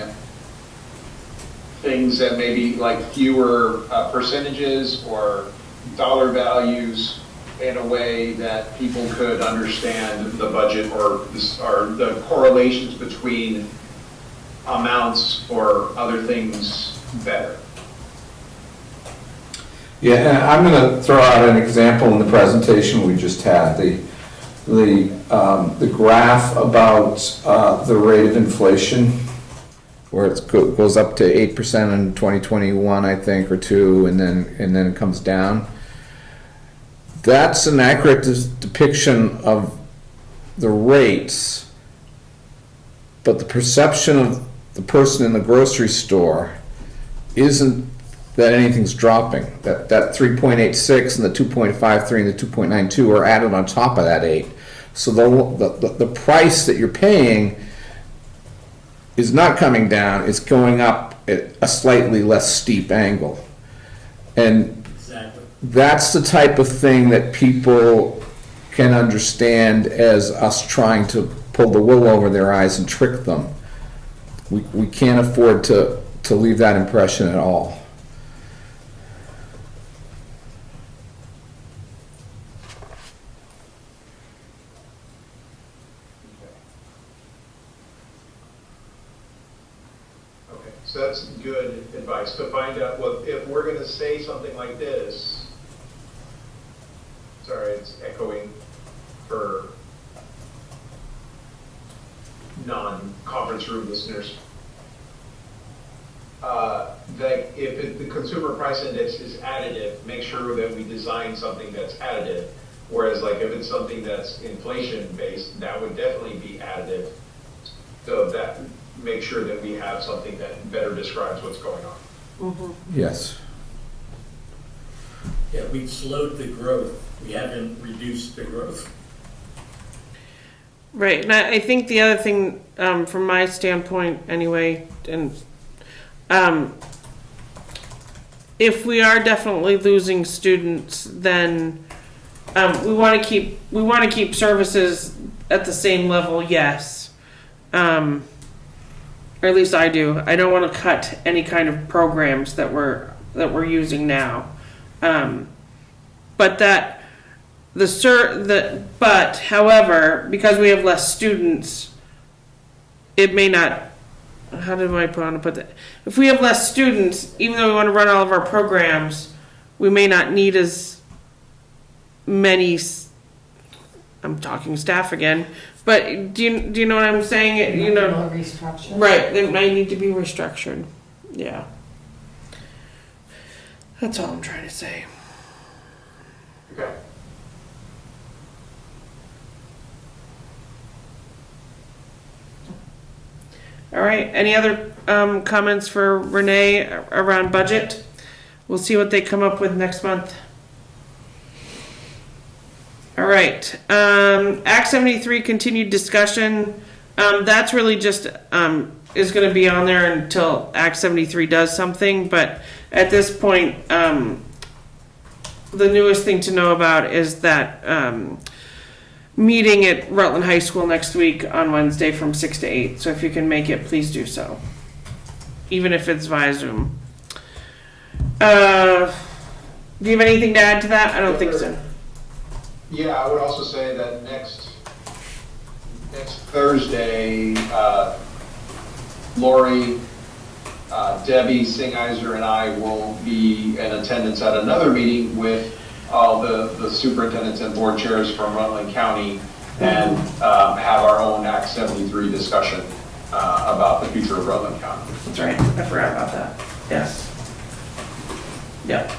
things that maybe like fewer percentages or dollar values in a way that people could understand the budget or the correlations between amounts or other things better. Yeah, and I'm going to throw out an example in the presentation we just had. The graph about the rate of inflation, where it goes up to 8% in 2021, I think, or 2, and then it comes down. That's an accurate depiction of the rates, but the perception of the person in the grocery store isn't that anything's dropping. That 3.86 and the 2.53 and the 2.92 are added on top of that 8. So the price that you're paying is not coming down, it's going up at a slightly less steep angle. And Exactly. that's the type of thing that people can understand as us trying to pull the wool over their eyes and trick them. We can't afford to leave that impression at all. Okay, so that's good advice to find out, well, if we're gonna say something like this, sorry, it's echoing for non-conference room listeners. That if the consumer price index is additive, make sure that we design something that's additive. Whereas like if it's something that's inflation based, that would definitely be additive. So that, make sure that we have something that better describes what's going on. Yes. Yeah, we've slowed the growth. We haven't reduced the growth. Right, and I think the other thing, from my standpoint anyway, and if we are definitely losing students, then we want to keep services at the same level, yes. Or at least I do. I don't want to cut any kind of programs that we're using now. But however, because we have less students, it may not. How did I want to put that? If we have less students, even though we want to run all of our programs, we may not need as many. I'm talking staff again, but do you know what I'm saying? You know, Restructure. right? They might need to be restructured. Yeah, that's all I'm trying to say. Okay. All right. Any other comments for Renee around budget? We'll see what they come up with next month. All right. Act 73 continued discussion. That's really just is going to be on there until Act 73 does something. But at this point, the newest thing to know about is that meeting at Rutland High School next week on Wednesday from 6 to 8. So if you can make it, please do so. Even if it's via Zoom. Do you have anything to add to that? I don't think so. Yeah, I would also say that next Thursday, Lori, Debbie Singheiser, and I will be in attendance at another meeting with all the superintendents and board chairs from Rutland County and have our own Act 73 discussion about the future of Rutland County. That's right. I forgot about that. Yes. Yep.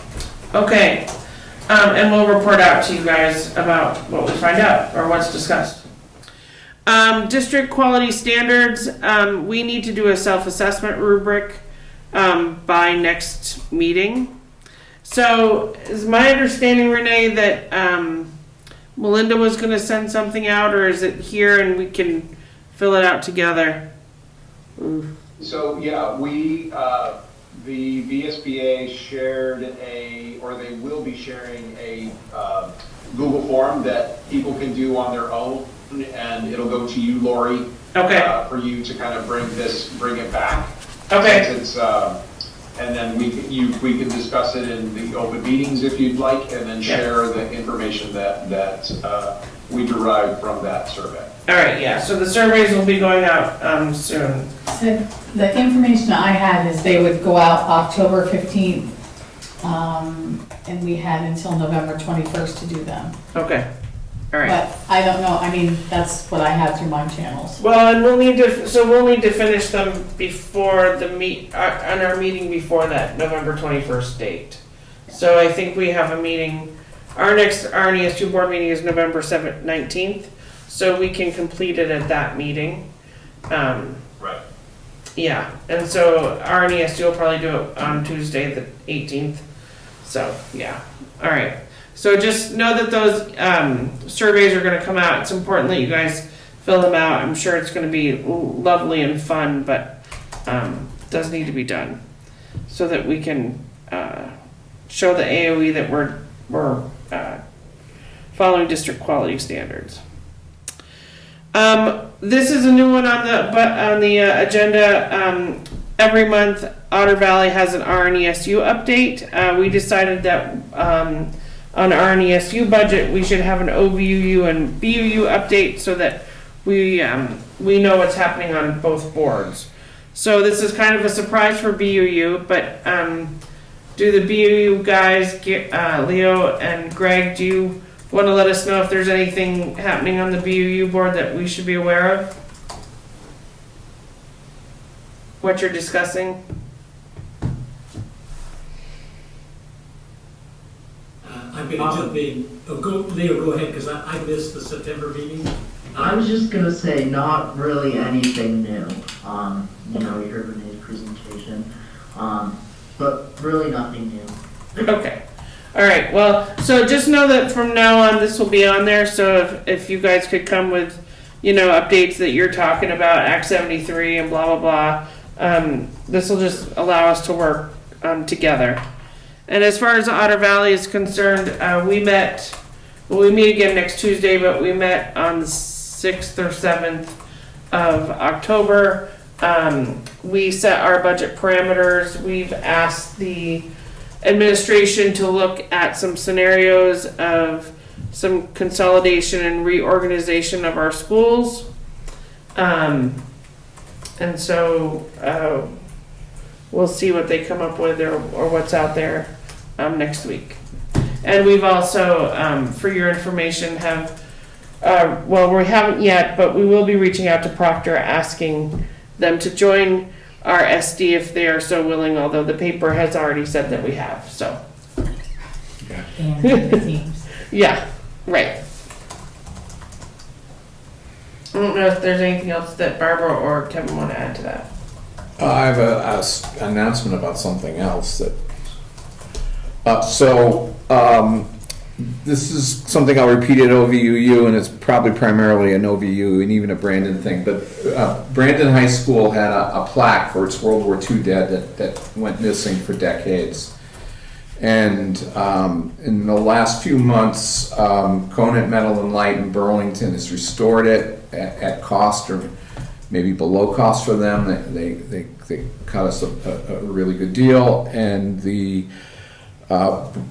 Okay. And we'll report out to you guys about what we find out or what's discussed. District quality standards, we need to do a self-assessment rubric by next meeting. So is my understanding, Renee, that Melinda was going to send something out, or is it here and we can fill it out together? So, yeah, the VSBA shared or they will be sharing a Google form that people can do on their own, and it'll go to you, Lori. Okay. For you to kind of bring it back. Okay. Since and then we can discuss it in the open meetings if you'd like, and then share the information that we derived from that survey. All right, yeah, so the surveys will be going out soon. So the information I had is they would go out October 15th, and we had until November 21st to do them. Okay, all right. But I don't know, I mean, that's what I had through my channels. Well, and we'll need to finish them before on our meeting before that November 21st date. So I think we have a meeting, our next RNESU board meeting is November 19th, so we can complete it at that meeting. Right. Yeah, and so RNESU will probably do it on Tuesday the 18th. So, yeah, all right. So just know that those surveys are going to come out. It's important that you guys fill them out. I'm sure it's going to be lovely and fun, but does need to be done so that we can show the AOE that we're following district quality standards. This is a new one on the agenda. Every month, Otter Valley has an RNESU update. We decided that on RNESU budget, we should have an OVUU and BUU update so that we know what's happening on both boards. So this is kind of a surprise for BUU, but do the BUU guys, Leo and Greg, do you want to let us know if there's anything happening on the BUU board that we should be aware of? What you're discussing? I'm going to jump in. Leo, go ahead, because I missed the September meeting. I was just gonna say, not really anything new. You heard Renee's presentation, but really nothing new. Okay. All right. Well, so just know that from now on, this will be on there. So if you guys could come with, updates that you're talking about, Act 73 and blah, blah, blah, this will just allow us to work together. And as far as Otter Valley is concerned, we meet again next Tuesday, but we met on the 6th or 7th of October. We set our budget parameters. We've asked the administration to look at some scenarios of some consolidation and reorganization of our schools. And so we'll see what they come up with or what's out there next week. And we've also, for your information, we haven't yet, but we will be reaching out to Proctor asking them to join our SD if they are so willing, although the paper has already said that we have, so. And the teams. Yeah, right. I don't know if there's anything else that Barbara or Kevin want to add to that. I have an announcement about something else that. This is something I'll repeat at OVUU, and it's probably primarily an OVU and even a Brandon thing. But Brandon High School had a plaque for its World War II dead that went missing for decades. And in the last few months, Conant Metal and Light in Burlington has restored it at cost or maybe below cost for them. They cut us a really good deal, and the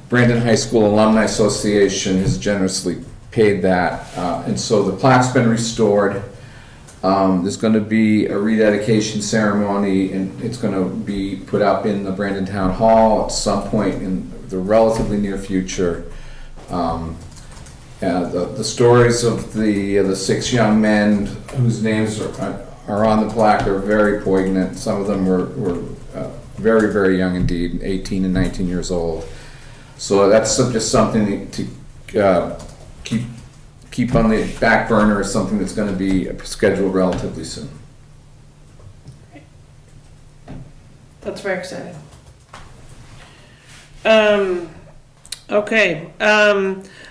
Brandon High School Alumni Association has generously paid that, and so the plaque's been restored. There's going to be a rededication ceremony, and it's going to be put up in the Brandon Town Hall at some point in the relatively near future. The stories of the 6 young men whose names are on the plaque are very poignant. Some of them were very, very young indeed, 18 and 19 years old. So that's just something to keep on the back burner, as something that's going to be scheduled relatively soon. That's very exciting. Okay,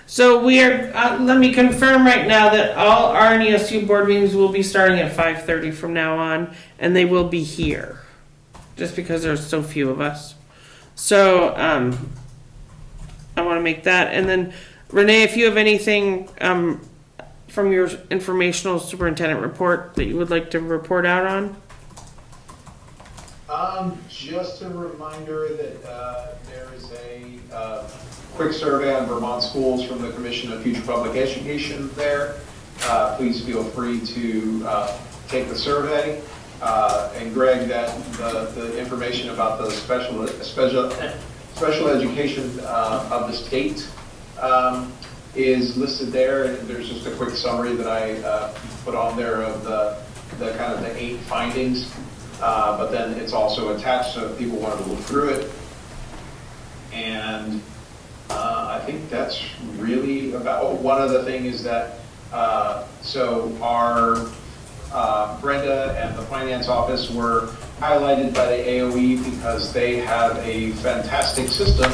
so we are, let me confirm right now that all RNESU board meetings will be starting at 5:30 from now on, and they will be here, just because there's so few of us. So, I want to make that, and then Renee, if you have anything, from your informational superintendent report that you would like to report out on? Just a reminder that there is a quick survey on Vermont schools from the Commission of Future Public Education there. Please feel free to take the survey. And Greg, that the information about the special education of the state is listed there. And there's just a quick summary that I put on there of the kind of the 8 findings. But then it's also attached, so if people wanted to look through it. And I think that's really about, one other thing is that, so our Brenda and the finance office were highlighted by the AOE because they have a fantastic system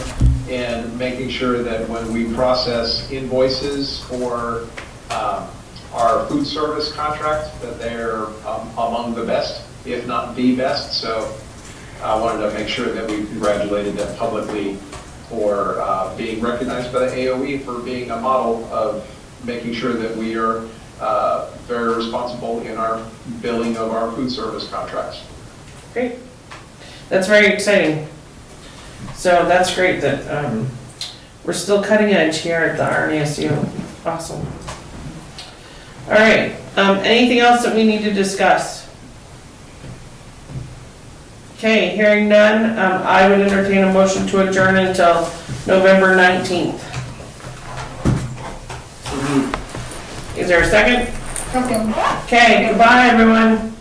in making sure that when we process invoices for our food service contract, that they're among the best, if not the best. So I wanted to make sure that we congratulated them publicly for being recognized by the AOE for being a model of making sure that we are very responsible in our billing of our food service contracts. Great. That's very exciting. So that's great that we're still cutting edge here at the RNESU. Awesome. All right. Anything else that we need to discuss? Okay, hearing none, I would entertain a motion to adjourn until November 19th. Is there a second? Second. Okay, goodbye, everyone.